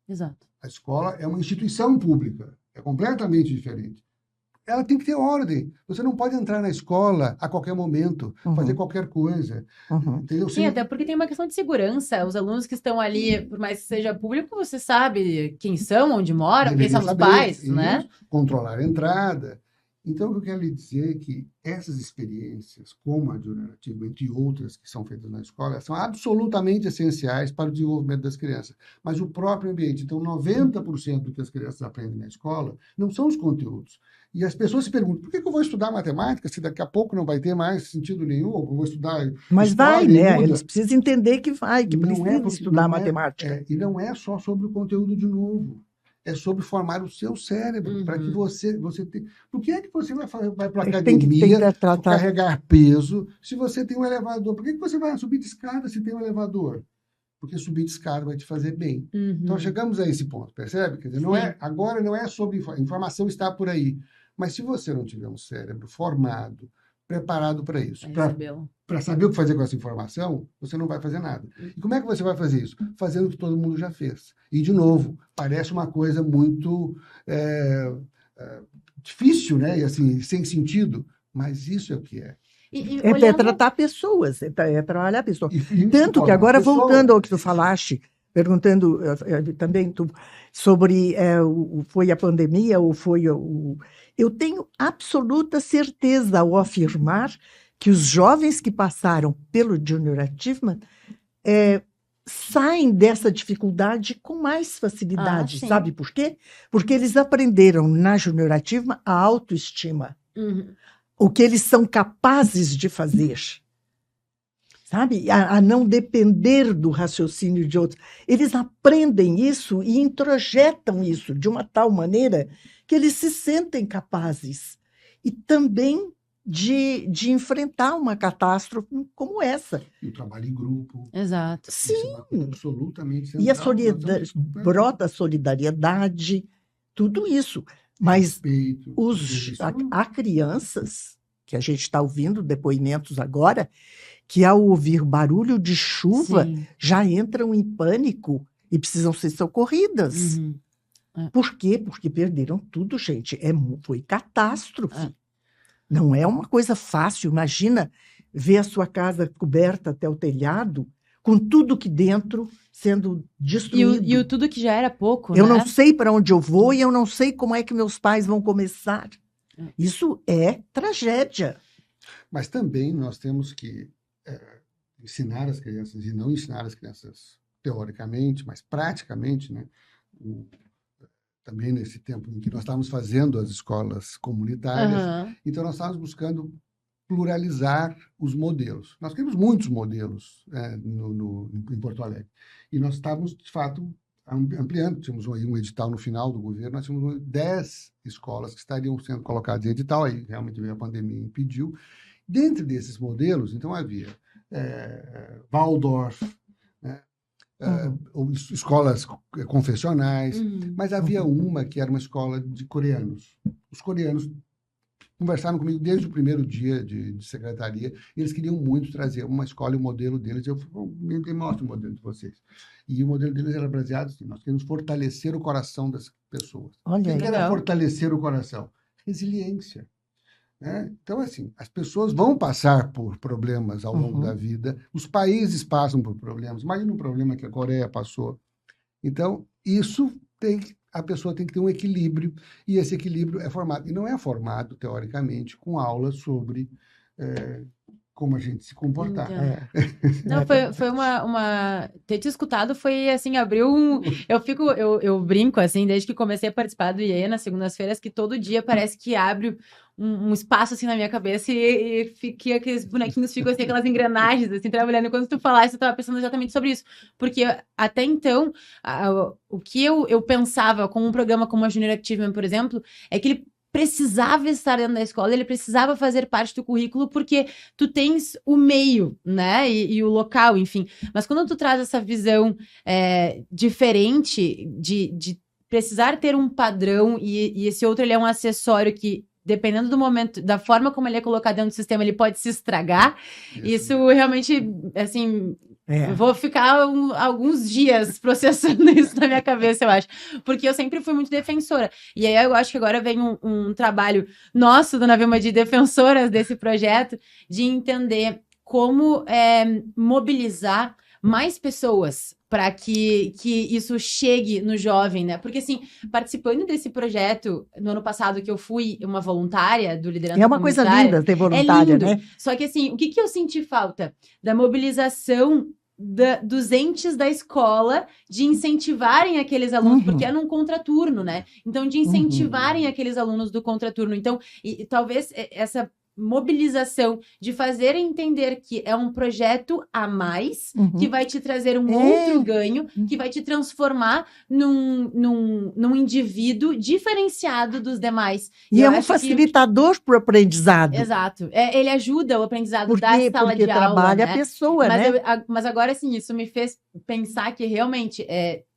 Exato. A escola é uma instituição pública, é completamente diferente. Ela tem que ter ordem. Você não pode entrar na escola a qualquer momento, fazer qualquer coisa. Entendeu? Sim, até porque tem uma questão de segurança. Os alunos que estão ali, por mais que seja público, você sabe quem são, onde moram, quem são os pais, né? Controlar a entrada. Então, o que eu quero lhe dizer é que essas experiências, como a de Junior Achievement e outras que são feitas na escola, são absolutamente essenciais para o desenvolvimento das crianças. Mas o próprio ambiente. Então, 90% do que as crianças aprendem na escola não são os conteúdos. E as pessoas se perguntam, por que eu vou estudar matemática se daqui a pouco não vai ter mais sentido nenhum? Ou eu vou estudar Mas vai, né? Eles precisam entender que vai, que precisa estudar matemática. E não é só sobre o conteúdo de novo. É sobre formar o seu cérebro, para que você tenha... Por que é que você vai para a academia carregar peso se você tem um elevador? Por que você vai subir de escada se tem um elevador? Porque subir de escada vai te fazer bem. Então, chegamos a esse ponto, percebe? Quer dizer, agora não é sobre... A informação está por aí. Mas se você não tiver um cérebro formado, preparado para isso, para saber o que fazer com essa informação, você não vai fazer nada. E como é que você vai fazer isso? Fazendo o que todo mundo já fez. E, de novo, parece uma coisa muito difícil, né? E, assim, sem sentido, mas isso é o que é. É tratar pessoas, é trabalhar pessoas. Tanto que agora, voltando ao que tu falaste, perguntando também sobre foi a pandemia ou foi o... Eu tenho absoluta certeza ao afirmar que os jovens que passaram pelo Junior Achievement saem dessa dificuldade com mais facilidade. Sabe por quê? Porque eles aprenderam na Junior Achievement a autoestima. O que eles são capazes de fazer. Sabe? A não depender do raciocínio de outros. Eles aprendem isso e introjetam isso de uma tal maneira que eles se sentem capazes. E também de enfrentar uma catástrofe como essa. E o trabalho em grupo. Exato. Sim. Isso é uma coisa absolutamente central. E brota a solidariedade, tudo isso. Mas há crianças, que a gente está ouvindo depoimentos agora, que ao ouvir barulho de chuva já entram em pânico e precisam ser socorridas. Por quê? Porque perderam tudo, gente. Foi catástrofe. Não é uma coisa fácil. Imagina ver a sua casa coberta até o telhado, com tudo que dentro sendo destruído. E o tudo que já era pouco, Eu não sei para onde eu vou e eu não sei como é que meus pais vão começar. Isso é tragédia. Mas também nós temos que ensinar as crianças, e não ensinar as crianças teoricamente, mas praticamente, né? Também nesse tempo em que nós estávamos fazendo as escolas comunitárias, então nós estávamos buscando pluralizar os modelos. Nós temos muitos modelos em Porto Alegre, e nós estávamos, de fato, ampliando. Tínhamos um edital no final do governo, nós tínhamos 10 escolas que estariam sendo colocadas em edital, aí realmente veio a pandemia e impediu. Dentro desses modelos, então, havia Waldorf, né? Escolas confessionais, mas havia uma que era uma escola de coreanos. Os coreanos conversaram comigo desde o primeiro dia de secretaria, e eles queriam muito trazer uma escola e o modelo deles. Eu falei, mostra o modelo de vocês. E o modelo deles era baseado assim: nós queremos fortalecer o coração das pessoas. O que era fortalecer o coração? Resiliência. Né? Então, assim, as pessoas vão passar por problemas ao longo da vida, os países passam por problemas. Imagina um problema que a Coreia passou. Então, a pessoa tem que ter um equilíbrio, e esse equilíbrio é formado. E não é formado, teoricamente, com aulas sobre como a gente se comportar. Não, foi uma... Ter te escutado foi, assim, abriu um... Eu brinco, assim, desde que comecei a participar do IE nas segundas-feiras, que todo dia parece que abre um espaço, assim, na minha cabeça e aqueles bonequinhos ficam, assim, aquelas engrenagens, assim, trabalhando. E quando tu falaste, eu tava pensando exatamente sobre isso. Porque, até então, o que eu pensava com um programa como a Junior Achievement, por exemplo, é que ele precisava estar dentro da escola, ele precisava fazer parte do currículo, porque tu tens o meio, né, e o local, enfim. Mas quando tu traz essa visão diferente de precisar ter um padrão e esse outro ele é um acessório que, dependendo do momento, da forma como ele é colocado dentro do sistema, ele pode se estragar. Isso realmente, assim... Eu vou ficar alguns dias processando isso na minha cabeça, eu acho. Porque eu sempre fui muito defensora. E aí eu acho que agora vem um trabalho nosso, Dona Vilma, de defensoras desse projeto, de entender como mobilizar mais pessoas para que isso chegue no jovem, né? Porque, assim, participando desse projeto, no ano passado que eu fui uma voluntária do Liderança Comunitária. É uma coisa linda ser voluntária, né? Só que, assim, o que eu senti falta? Da mobilização dos entes da escola de incentivarem aqueles alunos, porque é num contraturno, né? Então, de incentivarem aqueles alunos do contraturno. Então, e talvez essa mobilização de fazer entender que é um projeto a mais, que vai te trazer um outro ganho, que vai te transformar num indivíduo diferenciado dos demais. E é um facilitador para o aprendizado. Exato. Ele ajuda o aprendizado da sala de aula. Porque trabalha a pessoa, né? Mas agora, assim, isso me fez pensar que realmente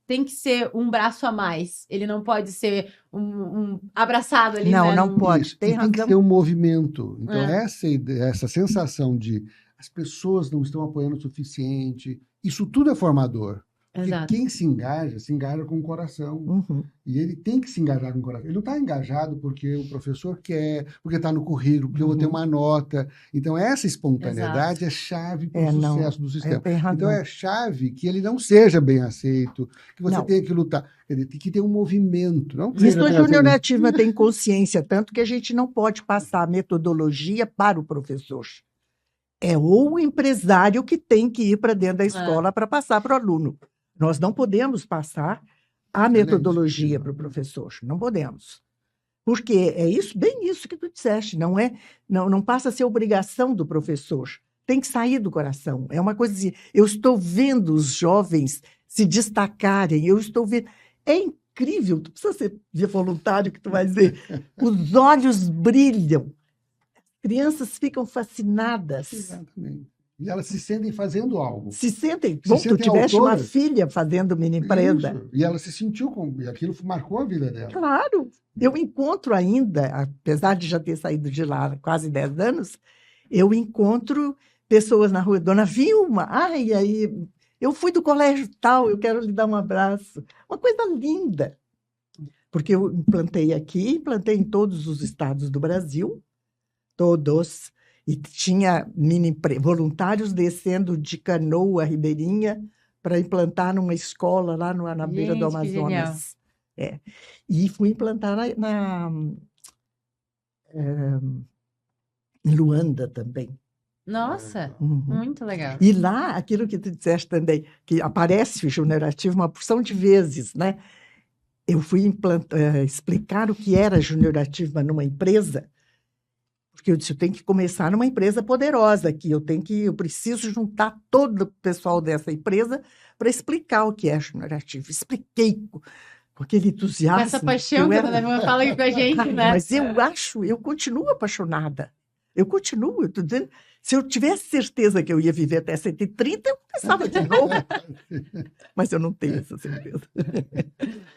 tem que ser um braço a mais. Ele não pode ser um abraçado ali. Não, né? não pode. Tem que ter um movimento. Então, essa sensação de as pessoas não estão apoiando o suficiente, isso tudo é formador. Porque quem se engaja com o coração. E ele tem que se engajar com o coração. Ele não está engajado porque o professor quer, porque está no currículo, porque eu vou ter uma nota. Então, essa espontaneidade é chave para o sucesso do sistema. Então, é chave que ele não seja bem aceito, que você tenha que lutar. Ele tem que ter um movimento. Isso a Junior Achievement tem consciência, tanto que a gente não pode passar a metodologia para o professor. É o empresário que tem que ir para dentro da escola para passar para o aluno. Nós não podemos passar a metodologia para o professor, não podemos. Porque é isso, bem isso que tu disseste, não passa a ser obrigação do professor, tem que sair do coração. É uma coisa assim, eu estou vendo os jovens se destacarem, eu estou vendo... É incrível, tu precisa ser voluntário que tu vai ver, os olhos brilham, as crianças ficam fascinadas. Exatamente. E elas se sentem fazendo algo. Se sentem. Bom, tu tiveste uma filha fazendo mini empresa. Isso. E ela se sentiu e aquilo marcou a vida dela. Claro. Eu encontro ainda, apesar de já ter saído de lá há quase 10 anos, eu encontro pessoas na rua, Dona Vilma, e aí, eu fui do colégio tal, eu quero lhe dar um abraço. Uma coisa linda. Porque eu implantei aqui, implantei em todos os estados do Brasil, todos. E tinha voluntários descendo de Canoa, Ribeirinha, para implantar numa escola lá na beira do Amazonas. E fui implantar em Luanda também. Nossa, muito legal. E lá, aquilo que tu disseste também, que aparece o Junior Achievement uma porção de vezes, né? Eu fui explicar o que era Junior Achievement numa empresa, porque eu disse, eu tenho que começar numa empresa poderosa aqui, eu preciso juntar todo o pessoal dessa empresa para explicar o que é Junior Achievement. Expliquei com aquele entusiasmo. Com essa paixão que a Dona Vilma fala aqui com a gente, né? Mas eu continuo apaixonada. Eu estou dizendo, se eu tivesse certeza que eu ia viver até 130, eu começava de novo. Mas eu não tenho essa certeza.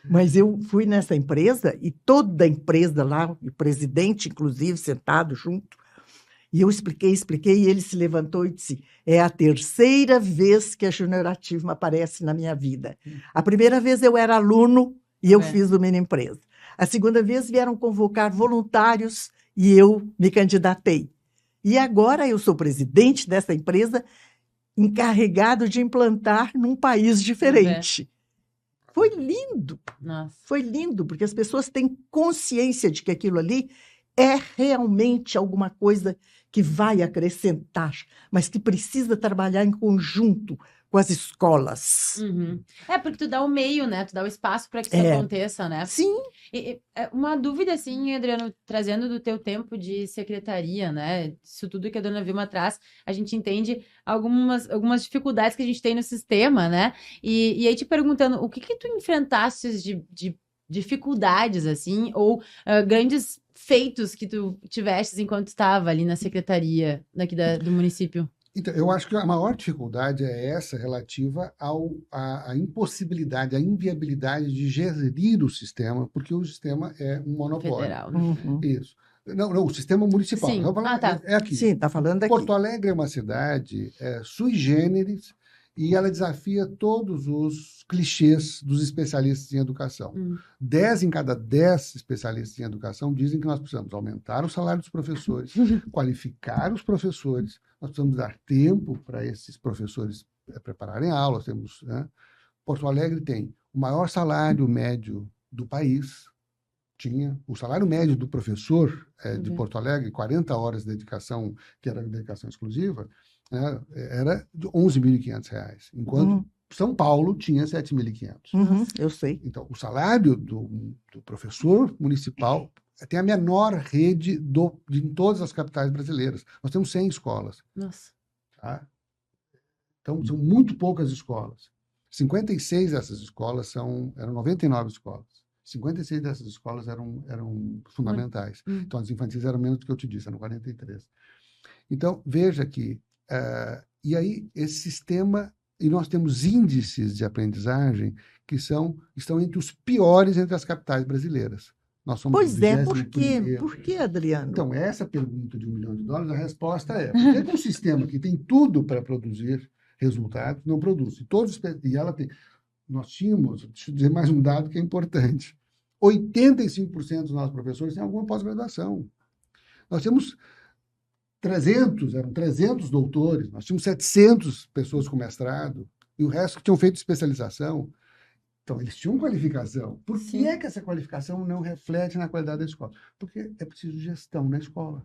Mas eu fui nessa empresa, e toda a empresa lá, o presidente, inclusive, sentado junto, e eu expliquei, e ele se levantou e disse, é a terceira vez que a Junior Achievement aparece na minha vida. A primeira vez eu era aluno e eu fiz o Mini Empresa. A segunda vez vieram convocar voluntários e eu me candidatei. E agora eu sou presidente dessa empresa, encarregado de implantar num país diferente. Foi lindo. Nossa. Foi lindo, porque as pessoas têm consciência de que aquilo ali é realmente alguma coisa que vai acrescentar, mas que precisa trabalhar em conjunto com as escolas. Uhum. Porque tu dá o meio, né? Tu dá o espaço para que isso aconteça, né? Sim. Uma dúvida, assim, Adriano, trazendo do teu tempo de secretaria, né? Isso tudo que a dona Vilma traz, a gente entende algumas dificuldades que a gente tem no sistema, né? E aí te perguntando, o que tu enfrentaste de dificuldades, assim, ou grandes feitos que tu tivestes enquanto estava ali na secretaria daqui do município? Então, eu acho que a maior dificuldade é essa relativa à impossibilidade, à inviabilidade de gerir o sistema, porque o sistema é um monopólio. Federal, né? Uhum. Isso. Não, o sistema municipal. Sim. Tá. É aqui. Sim, está falando aqui. Porto Alegre é uma cidade sui generis e ela desafia todos os clichês dos especialistas em educação. 10 em cada 10 especialistas em educação dizem que nós precisamos aumentar o salário dos professores, qualificar os professores, nós precisamos dar tempo para esses professores prepararem aulas. Temos, né? Porto Alegre tem o maior salário médio do país. Tinha o salário médio do professor de Porto Alegre, 40 horas de dedicação, que era dedicação exclusiva, né, era de R$ 11.500, enquanto São Paulo tinha R$ 7.500. Eu sei. Então, o salário do professor municipal tem a menor rede em todas as capitais brasileiras. Nós temos 100 escolas. Nossa. Tá? Então, são muito poucas escolas. 56 dessas escolas eram 99 escolas. 56 dessas escolas eram fundamentais. Então, as infantis eram menos do que eu te disse, eram 43. Então, veja que... e aí, esse sistema... E nós temos índices de aprendizagem que estão entre os piores entre as capitais brasileiras. Nós somos pois é, 21º. por quê? Por quê, Adriano? Então, essa pergunta de $1 milhão, a resposta é... Por que um sistema que tem tudo para produzir resultados não produz? E ela tem... Nós tínhamos, deixa eu dizer mais um dado que é importante, 85% dos nossos professores têm alguma pós-graduação. Nós temos 300 doutores, nós tínhamos 700 pessoas com mestrado, e o resto que tinham feito especialização. Então, eles tinham qualificação. Por que é que essa qualificação não reflete na qualidade da escola? Porque é preciso gestão na escola.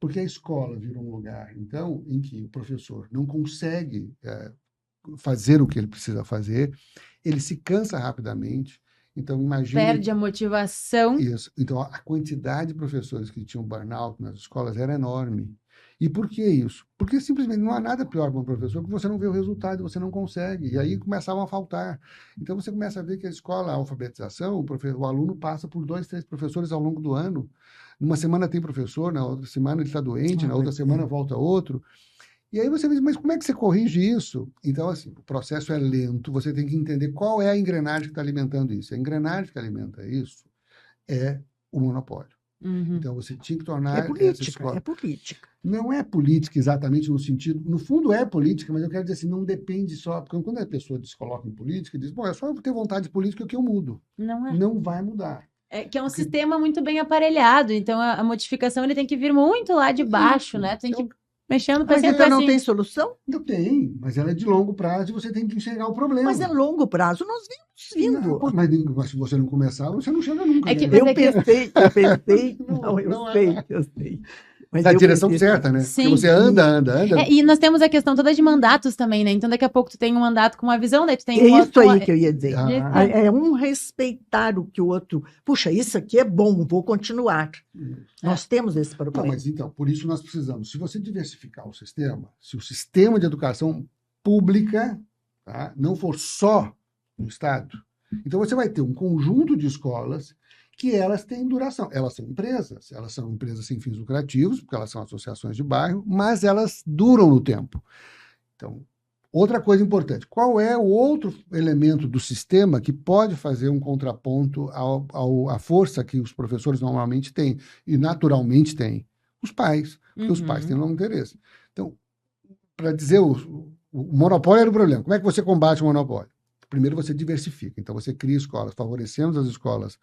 Porque a escola virou um lugar, então, em que o professor não consegue fazer o que ele precisa fazer, ele se cansa rapidamente. Então, imagine... Perde a motivação. Isso. Então, a quantidade de professores que tinham burnout nas escolas era enorme. E por que isso? Porque simplesmente não há nada pior para um professor que você não vê o resultado, você não consegue. E aí começavam a faltar. Então, você começa a ver que a escola, a alfabetização, o aluno passa por 2, 3 professores ao longo do ano. Numa semana tem professor, na outra semana ele está doente, na outra semana volta outro. E aí você diz, mas como é que você corrige isso? Então, assim, o processo é lento, você tem que entender qual é a engrenagem que está alimentando isso. A engrenagem que alimenta isso é o monopólio. Então, você tinha que tornar... É política. Não é política exatamente no sentido... No fundo é política, mas eu quero dizer assim, não depende só... Porque quando a pessoa se coloca em política, diz, bom, é só eu ter vontade de política que eu mudo. Não é. Não vai mudar. Que é um sistema muito bem aparelhado, então a modificação ele tem que vir muito lá de baixo, né? Tem que... Mexendo para mas ela não tem solução? Não tem, mas ela é de longo prazo e você tem que enxergar o problema. Mas é longo prazo, nós vimos vindo. Não, mas se você não começar, você não chega nunca. Eu pensei. Eu sei. Mas na direção certa, né? Sim. Porque você anda. E nós temos a questão toda de mandatos também, né? Então, daqui a pouco tu tem um mandato com uma visão, daí tu tem um outro... É isso aí que eu ia dizer. É um respeitar o que o outro... Puxa, isso aqui é bom, vou continuar. Nós temos esse problema. Mas então, por isso nós precisamos, se você diversificar o sistema, se o sistema de educação pública não for só no Estado, então você vai ter um conjunto de escolas que elas têm duração. Elas são empresas sem fins lucrativos, porque elas são associações de bairro, mas elas duram no tempo. Então, outra coisa importante, qual é o outro elemento do sistema que pode fazer um contraponto à força que os professores normalmente têm, e naturalmente têm? Os pais, porque os pais têm um interesse. Então, para dizer, o monopólio era o problema. Como é que você combate o monopólio? Primeiro, você diversifica. Então, você cria escolas, favorecemos as escolas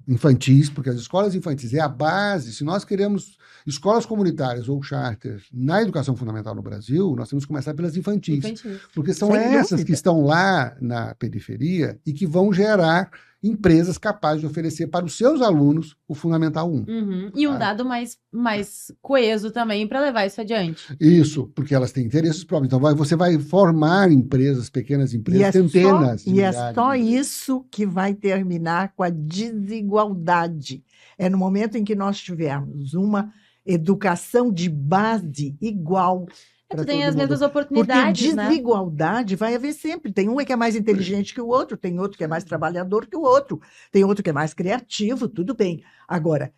infantis, porque as escolas infantis é a base. Se nós queremos escolas comunitárias ou charters na educação fundamental no Brasil, nós temos que começar pelas infantis. Porque são essas que estão lá na periferia e que vão gerar empresas capazes de oferecer para os seus alunos o Fundamental 1. E um dado mais coeso também para levar isso adiante. Isso, porque elas têm interesses próprios. Então, você vai centenas empresas, pequenas empresas, centenas de E é milhares só de empresas. isso que vai terminar com a desigualdade. É no momento em que nós tivermos uma educação de base igual Tu para tem todo as mundo. mesmas Porque oportunidades, né? desigualdade vai haver sempre. Tem um que é mais inteligente que o outro, tem outro que é mais trabalhador que o outro, tem outro que é mais criativo, tudo bem. Agora,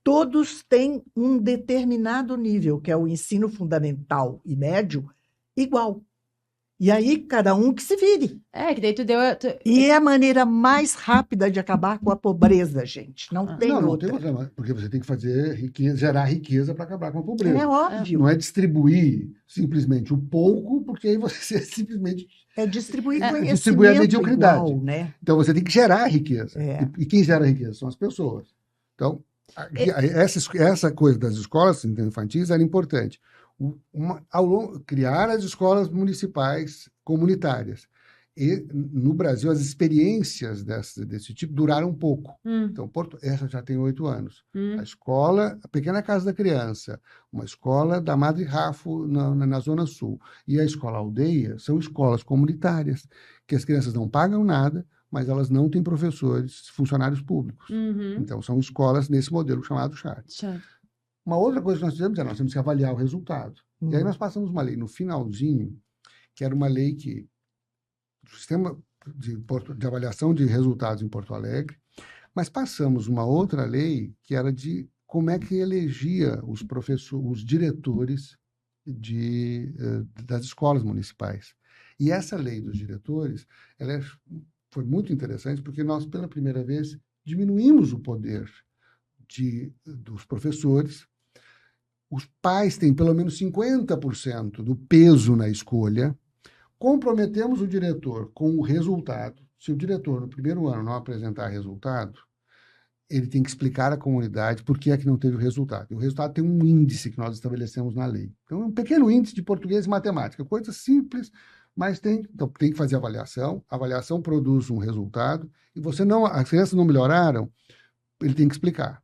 todos têm um determinado nível, que é o ensino fundamental e médio, igual. E aí, cada um que se vire. Que daí tu deu... E é a maneira mais rápida de acabar com a pobreza, gente. Não tem Não outra. tem outra, porque você tem que fazer riqueza, gerar riqueza para acabar com a pobreza. É óbvio. Não é distribuir simplesmente o pouco, porque aí você simplesmente É distribuir conhecimento distribuir a mediocridade. igual, né? Então você tem que gerar riqueza. É. E quem gera riqueza são as pessoas. Então, essa coisa das escolas infantis era importante. Criar as escolas municipais comunitárias. E, no Brasil, as experiências desse tipo duraram um pouco. Então, essa já tem 8 anos. A escola, a Pequena Casa da Criança, uma escola da Madre Rafo na Zona Sul, e a escola Aldeia são escolas comunitárias, que as crianças não pagam nada, mas elas não têm professores, funcionários públicos. Então, são escolas nesse modelo chamado Charter. Uma outra coisa que nós fizemos nós temos que avaliar o resultado. E aí nós passamos uma lei no finalzinho, que era uma lei que do sistema de avaliação de resultados em Porto Alegre, mas passamos uma outra lei que era de como é que elegia os diretores das escolas municipais. E essa lei dos diretores, foi muito interessante, porque nós, pela primeira vez, diminuímos o poder dos professores. Os pais têm pelo menos 50% do peso na escolha. Comprometemos o diretor com o resultado. Se o diretor, no primeiro ano, não apresentar resultado, ele tem que explicar à comunidade por que é que não teve o resultado. E o resultado tem um índice que nós estabelecemos na lei. Então, é um pequeno índice de português e matemática. Coisa simples, mas tem que fazer avaliação. A avaliação produz um resultado. E as crianças não melhoraram, ele tem que explicar.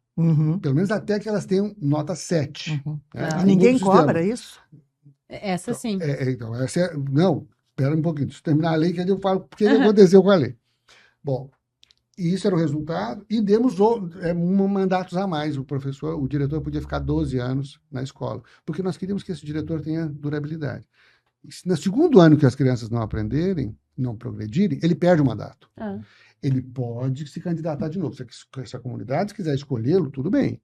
Pelo menos até que elas tenham nota 7. E ninguém cobra isso? Essa sim. Então, não, espera um pouquinho. Deixa eu terminar a lei, que aí eu falo o que aconteceu com a lei. Bom, isso era o resultado, e demos mandatos a mais. O diretor podia ficar 12 anos na escola, porque nós queríamos que esse diretor tenha durabilidade. E se no segundo ano que as crianças não aprenderem, não progredirem, ele perde o mandato. Ele pode se candidatar de novo. Se a comunidade quiser escolhê-lo, tudo bem,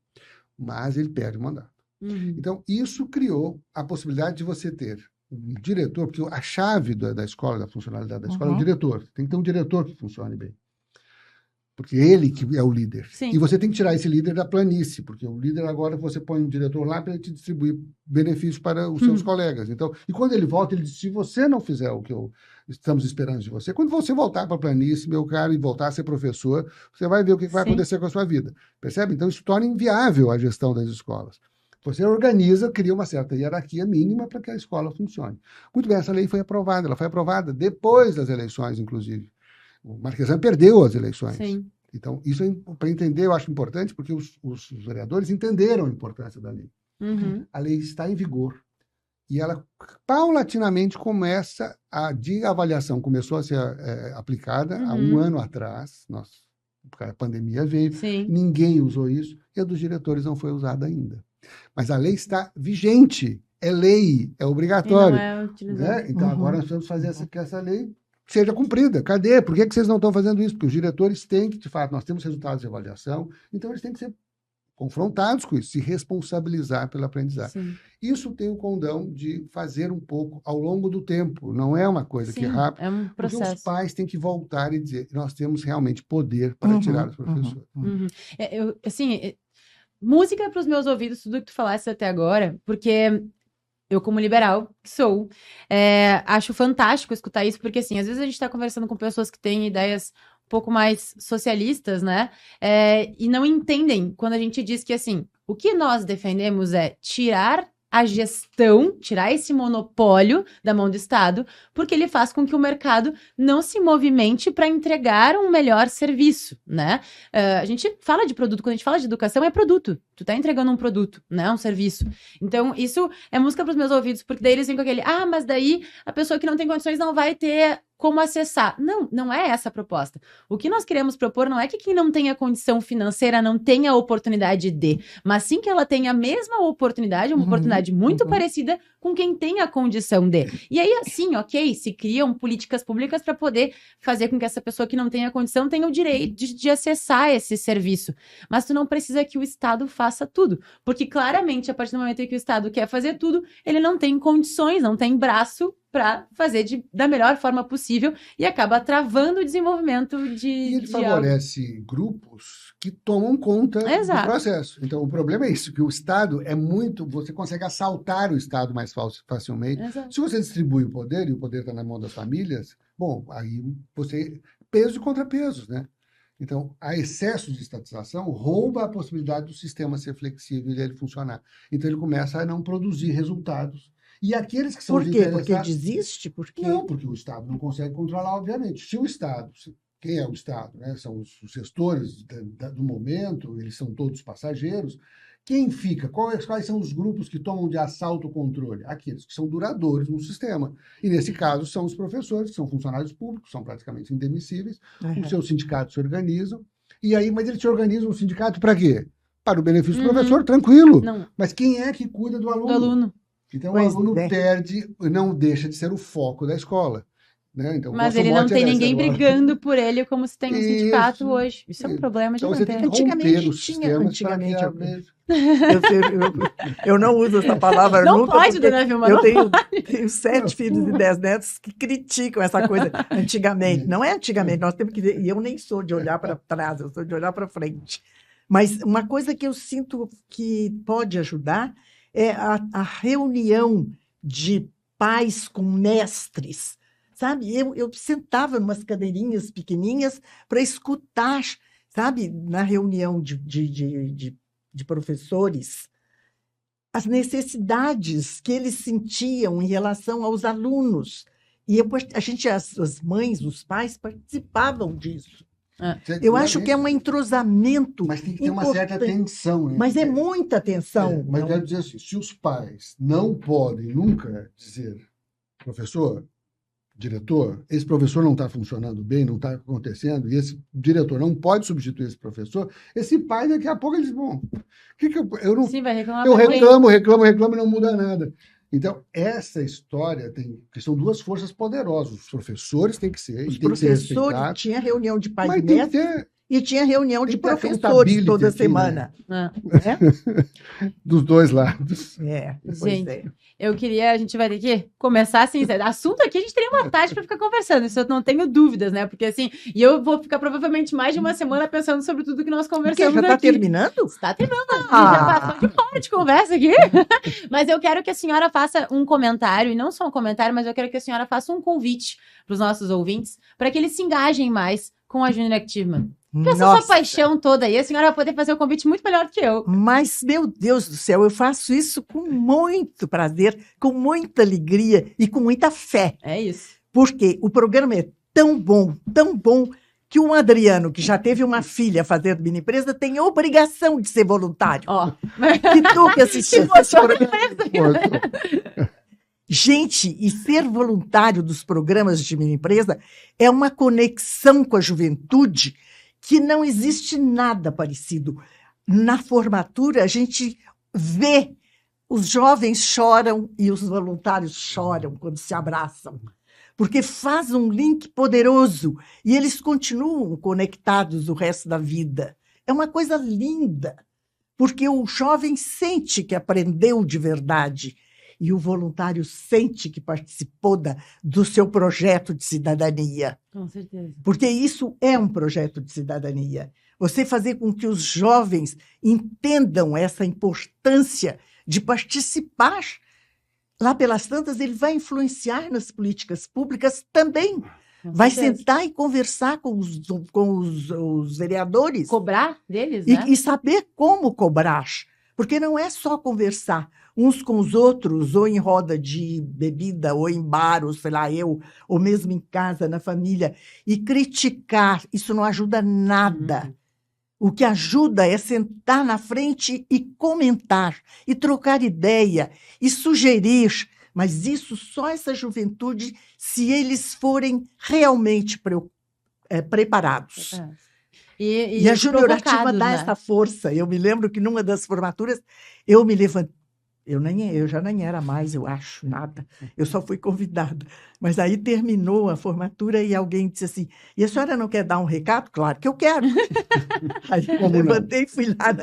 mas ele perde o mandato. Então, isso criou a possibilidade de você ter um diretor, porque a chave da escola, da funcionalidade da escola é o diretor. Tem que ter um diretor que funcione bem. Porque ele que é o líder. Sim. E você tem que tirar esse líder da planície, porque o líder agora você põe um diretor lá para ele te distribuir benefícios para os seus colegas. Então, e quando ele volta, ele diz: se você não fizer o que estamos esperando de você, quando você voltar para a planície, meu caro, e voltar a ser professor, você vai ver o que vai acontecer com a sua vida. Percebe? Então, isso torna inviável a gestão das escolas. Você organiza, cria uma certa hierarquia mínima para que a escola funcione. Muito bem, essa lei foi aprovada. Ela foi aprovada depois das eleições, inclusive. O Marquesan perdeu as eleições. Sim. Então, isso para entender, eu acho importante, porque os vereadores entenderam a importância da lei. A lei está em vigor. E ela, paulatinamente, de avaliação começou a ser aplicada há um ano atrás. A pandemia veio, ninguém usou isso, e a dos diretores não foi usada ainda. Mas a lei está vigente, é lei, é obrigatório. E não é utilizado. Né? Então, agora nós precisamos fazer que essa lei seja cumprida. Cadê? Por que vocês não estão fazendo isso? Porque os diretores têm que, de fato, nós temos resultados de avaliação, então eles têm que ser confrontados com isso, se responsabilizar pela aprendizagem. Isso tem o condão de fazer um pouco ao longo do tempo, não é uma coisa que é rápida. É um processo. Porque os pais têm que voltar e dizer: nós temos realmente poder para tirar os professores. Música para os meus ouvidos, tudo que tu falaste até agora, porque eu, como liberal que sou, acho fantástico escutar isso, porque, assim, às vezes a gente está conversando com pessoas que têm ideias um pouco mais socialistas, né? E não entendem quando a gente diz que, assim, o que nós defendemos é tirar a gestão, tirar esse monopólio da mão do Estado, porque ele faz com que o mercado não se movimente para entregar um melhor serviço, né? A gente fala de produto, quando a gente fala de educação, é produto. Tu tá entregando um produto, né? Um serviço. Então, isso é música para os meus ouvidos, porque daí eles vêm com aquele, mas daí a pessoa que não tem condições não vai ter como acessar. Não, não é essa a proposta. O que nós queremos propor não é que quem não tenha condição financeira não tenha oportunidade de, mas sim que ela tenha a mesma oportunidade, uma oportunidade muito parecida com quem tem a condição de. E aí, assim, ok, se criam políticas públicas para poder fazer com que essa pessoa que não tenha condição tenha o direito de acessar esse serviço. Mas tu não precisa que o Estado faça tudo, porque claramente, a partir do momento em que o Estado quer fazer tudo, ele não tem condições, não tem braço para fazer da melhor forma possível e acaba travando o desenvolvimento de... E ele favorece grupos que tomam conta do processo. Então, o problema é isso, que o Estado é muito... Você consegue assaltar o Estado mais facilmente. Exato. Se você distribui o poder, e o poder está na mão das famílias, bom, aí você... Pesos e contrapesos, né? Então, a excesso de estatização rouba a possibilidade do sistema ser flexível e ele funcionar. Então, ele começa a não produzir resultados. E aqueles que são... Por quê? Porque desiste? Não, porque o Estado não consegue controlar, obviamente. Se o Estado... Quem é o Estado? Né? São os gestores do momento, eles são todos passageiros. Quem fica? Quais são os grupos que tomam de assalto o controle? Aqueles que são duradouros no sistema. E, nesse caso, são os professores, que são funcionários públicos, são praticamente indemissíveis. Os seus sindicatos se organizam. Mas eles se organizam no sindicato para quê? Para o benefício do professor, tranquilo. Não. Mas quem é que cuida do aluno? Do aluno. Então, o aluno perde, não deixa de ser o foco da escola. Né? Então, mas ele não tem ninguém brigando por ele como se tem um sindicato hoje. Isso é um problema então, você tem que romper os sistemas para criar mesmo. Eu não uso essa palavra não nunca. Pode, dona Vilma, eu tenho 7 filhos e 10 netos que criticam essa coisa antigamente. Não é antigamente, nós temos que ver. E eu nem sou de olhar para trás, eu sou de olhar para frente. Mas uma coisa que eu sinto que pode ajudar é a reunião de pais com mestres. Sabe, eu sentava em umas cadeirinhas pequenininhas para escutar, sabe, na reunião de professores, as necessidades que eles sentiam em relação aos alunos. E as mães, os pais participavam disso. Eu acho que é um entrosamento. Mas tem que ter uma certa tensão. Né? Mas é muita tensão. Mas eu quero dizer assim, se os pais não podem nunca dizer, professor, diretor, esse professor não está funcionando bem, não está acontecendo, e esse diretor não pode substituir esse professor, esse pai, daqui a pouco, ele diz, bom, eu não... Sim, vai reclamar. Eu reclamo e não muda nada. Então, essa história que são duas forças poderosas. Os professores têm que ser, os tem que ser respeitados. Professores, tinha reunião de pai e mestre, e tinha reunião de professores toda semana. Né? Dos dois lados. Gente, a gente vai ter que começar assim, assunto aqui a gente teria uma tarde para ficar conversando, isso eu não tenho dúvidas, né, porque assim, e eu vou ficar provavelmente mais de uma semana pensando sobre tudo que nós conversamos já está terminando? Está terminando, já passou de hora de conversa aqui, mas eu quero que a senhora faça um comentário, e não só um comentário, mas eu quero que a senhora faça um convite para os nossos ouvintes, para que eles se engajem mais com a Junior Activeman. Porque essa sua paixão toda aí, a senhora vai poder fazer o convite muito melhor do que eu. Mas, meu Deus do céu, eu faço isso com muito prazer, com muita alegria e com muita fé. É isso. Porque o programa é tão bom, que um Adriano, que já teve uma filha fazendo mini empresa, tem obrigação de ser voluntário. Que tu que assististe esse programa. Gente, e ser voluntário dos programas de mini empresa é uma conexão com a juventude que não existe nada parecido. Na formatura, a gente vê, os jovens choram e os voluntários choram quando se abraçam, porque faz um link poderoso e eles continuam conectados o resto da vida. É uma coisa linda, porque o jovem sente que aprendeu de verdade e o voluntário sente que participou do seu projeto de cidadania. Com certeza. Porque isso é um projeto de cidadania. Você fazer com que os jovens entendam essa importância de participar. Lá pelas tantas, ele vai influenciar nas políticas públicas também. Vai sentar e conversar com os vereadores. Cobrar deles, né? E saber como cobrar. Porque não é só conversar uns com os outros, ou em roda de bebida, ou em bar, ou sei lá, ou mesmo em casa, na família, e criticar. Isso não ajuda nada. O que ajuda é sentar na frente e comentar, e trocar ideia, e sugerir. Mas isso só essa juventude, se eles forem realmente preparados. E a Júnior Ativa dá essa força. Eu me lembro que numa das formaturas, eu me levantei. Eu já nem era mais, eu acho, nada. Eu só fui convidada. Mas aí terminou a formatura e alguém disse assim, e a senhora não quer dar um recado? Claro que eu quero. Aí eu levantei e fui lá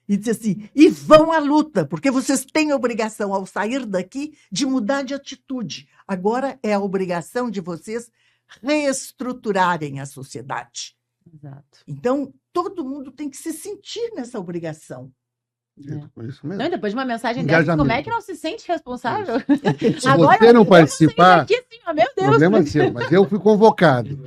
e disse assim, e vão à luta, porque vocês têm a obrigação, ao sair daqui, de mudar de atitude. Agora é a obrigação de vocês reestruturarem a sociedade. Exato. Então, todo mundo tem que se sentir nessa obrigação. Isso mesmo. Não, depois de uma mensagem dessa, como é que não se sente responsável? Se agora, você não participar, aqui, assim, ó, meu Deus, problema seu, mas eu fui convocado.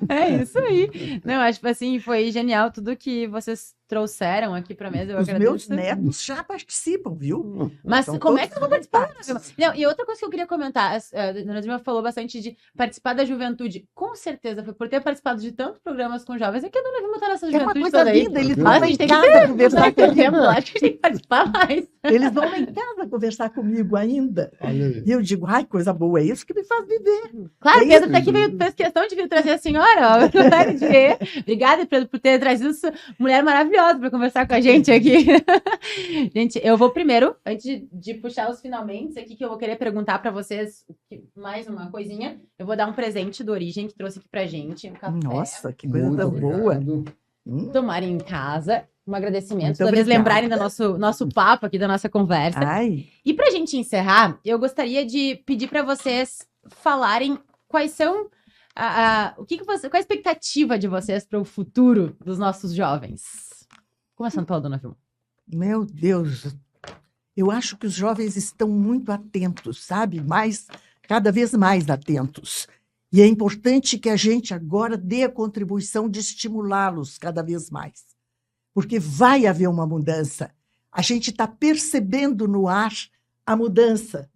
É isso aí. Não, acho que assim, foi genial tudo que vocês trouxeram aqui para a mesa. Os meus netos já participam, viu? Mas como é que eu vou participar? Não, e outra coisa que eu queria comentar, a dona Dilma falou bastante de participar da juventude. Com certeza, foi por ter participado de tantos programas com jovens, é que a dona Dilma está nessa juventude uma coisa linda, eles vão lá em tem casa conversar comigo. Acho que tem que participar mais. Eles vão lá em casa conversar comigo ainda. E eu digo, ai, coisa boa, é isso que me faz viver. Claro, Pedro até que fez questão de vir trazer a senhora. Ó. Obrigada, Pedro, por ter trazido essa mulher maravilhosa para conversar com a gente aqui. Gente, eu vou primeiro, antes de puxar os finalmente aqui, que eu vou querer perguntar para vocês mais uma coisinha. Eu vou dar um presente do Origem que trouxe aqui pra gente. Um café. Nossa, que coisa tão boa. Tomarem em casa. Um agradecimento, toda vez lembrarem do nosso papo aqui, da nossa conversa. Ai. E pra gente encerrar, eu gostaria de pedir para vocês falarem quais são qual a expectativa de vocês para o futuro dos nossos jovens? Começando pela dona Vilma. Meu Deus, eu acho que os jovens estão muito atentos, sabe? Cada vez mais atentos. E é importante que a gente agora dê a contribuição de estimulá-los cada vez mais. Porque vai haver uma mudança. A gente está percebendo no ar a mudança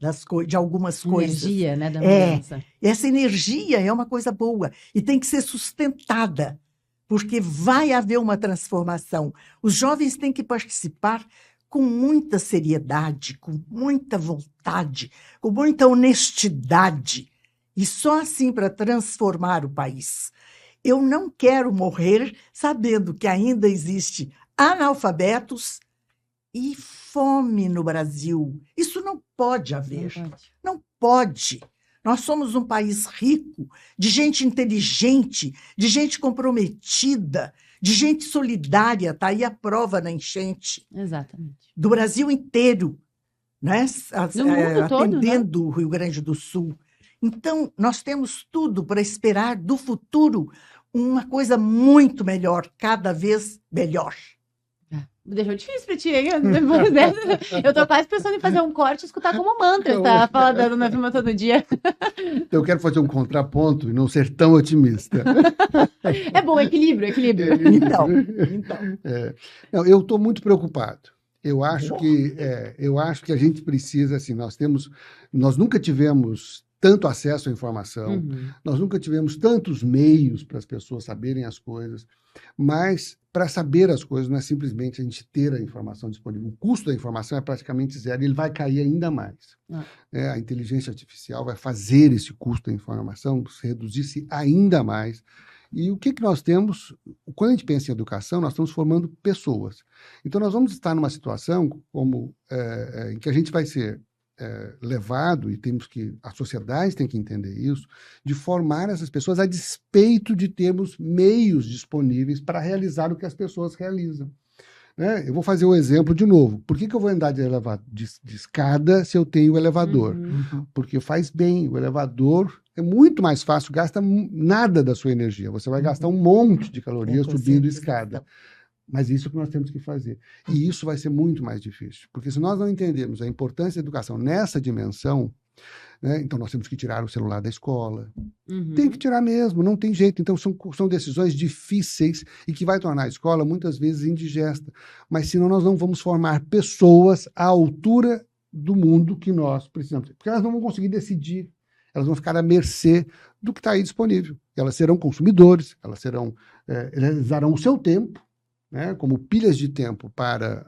de algumas coisas. Energia, né, da mudança. Essa energia é uma coisa boa e tem que ser sustentada, porque vai haver uma transformação. Os jovens têm que participar com muita seriedade, com muita vontade, com muita honestidade, e só assim para transformar o país. Eu não quero morrer sabendo que ainda existe analfabetos e fome no Brasil. Isso não pode haver. Não pode. Nós somos um país rico, de gente inteligente, de gente comprometida, de gente solidária. Está aí a prova na enchente. Exatamente. Do Brasil inteiro, né? Do mundo todo, atendendo o Rio Grande do Sul. Então, nós temos tudo para esperar do futuro uma coisa muito melhor, cada vez melhor. Deixou difícil para ti, hein? Eu tô quase pensando em fazer um corte e escutar como mantra, tá? Falar da dona Vilma todo dia. Eu quero fazer um contraponto e não ser tão otimista. É bom, equilíbrio. Então. Não, eu estou muito preocupado. Eu acho que a gente precisa, assim, nós nunca tivemos tanto acesso à informação, nós nunca tivemos tantos meios para as pessoas saberem as coisas, mas para saber as coisas não é simplesmente a gente ter a informação disponível. O custo da informação é praticamente zero e ele vai cair ainda mais. A inteligência artificial vai fazer esse custo da informação reduzir-se ainda mais. E o que nós temos? Quando a gente pensa em educação, nós estamos formando pessoas. Então, nós vamos estar numa situação em que a gente vai ser levado, e a sociedade tem que entender isso, de formar essas pessoas a despeito de termos meios disponíveis para realizar o que as pessoas realizam. Eu vou fazer o exemplo de novo. Por que eu vou andar de escada se eu tenho o elevador? Porque faz bem. O elevador é muito mais fácil, gasta nada da sua energia. Você vai gastar um monte de calorias subindo escada. Mas isso que nós temos que fazer. E isso vai ser muito mais difícil. Porque se nós não entendermos a importância da educação nessa dimensão, né? Então, nós temos que tirar o celular da escola. Uhum. Tem que tirar mesmo, não tem jeito. Então, são decisões difíceis e que vai tornar a escola, muitas vezes, indigesta. Mas, senão, nós não vamos formar pessoas à altura do mundo que nós precisamos. Porque elas não vão conseguir decidir. Elas vão ficar à mercê do que está aí disponível. Elas serão consumidores, elas darão o seu tempo, né, como pilhas de tempo para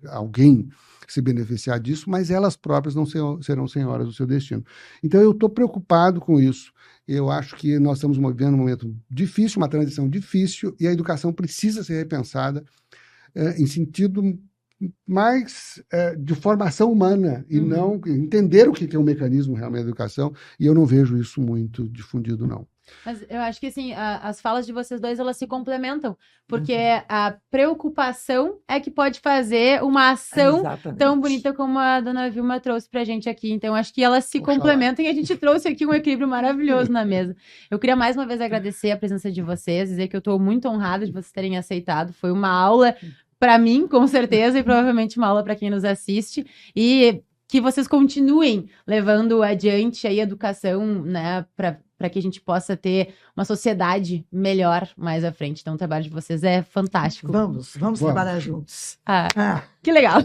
alguém se beneficiar disso, mas elas próprias não serão senhoras do seu destino. Então, eu estou preocupado com isso. Eu acho que nós estamos vivendo um momento difícil, uma transição difícil, e a educação precisa ser repensada em sentido mais de formação humana, e não entender o que é um mecanismo realmente da educação, e eu não vejo isso muito difundido, não. Mas eu acho que, assim, as falas de vocês dois, elas se complementam, porque a preocupação é que pode fazer uma ação tão bonita como a dona Vilma trouxe pra gente aqui. Então, acho que elas se complementam e a gente trouxe aqui um equilíbrio maravilhoso na mesa. Eu queria mais uma vez agradecer a presença de vocês, dizer que eu estou muito honrada de vocês terem aceitado. Foi uma aula para mim, com certeza, e provavelmente uma aula para quem nos assiste. E que vocês continuem levando adiante a educação, né, para que a gente possa ter uma sociedade melhor mais à frente. Então, o trabalho de vocês é fantástico. Vamos trabalhar juntos. Que legal.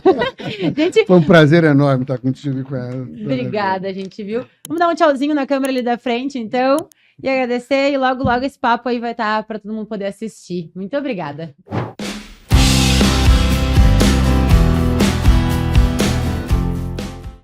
Gente, foi um prazer enorme estar contigo e com ela. Obrigada, gente, viu? Vamos dar um tchauzinho na câmera ali da frente, então, e agradecer. E logo, logo esse papo aí vai estar para todo mundo poder assistir. Muito obrigada.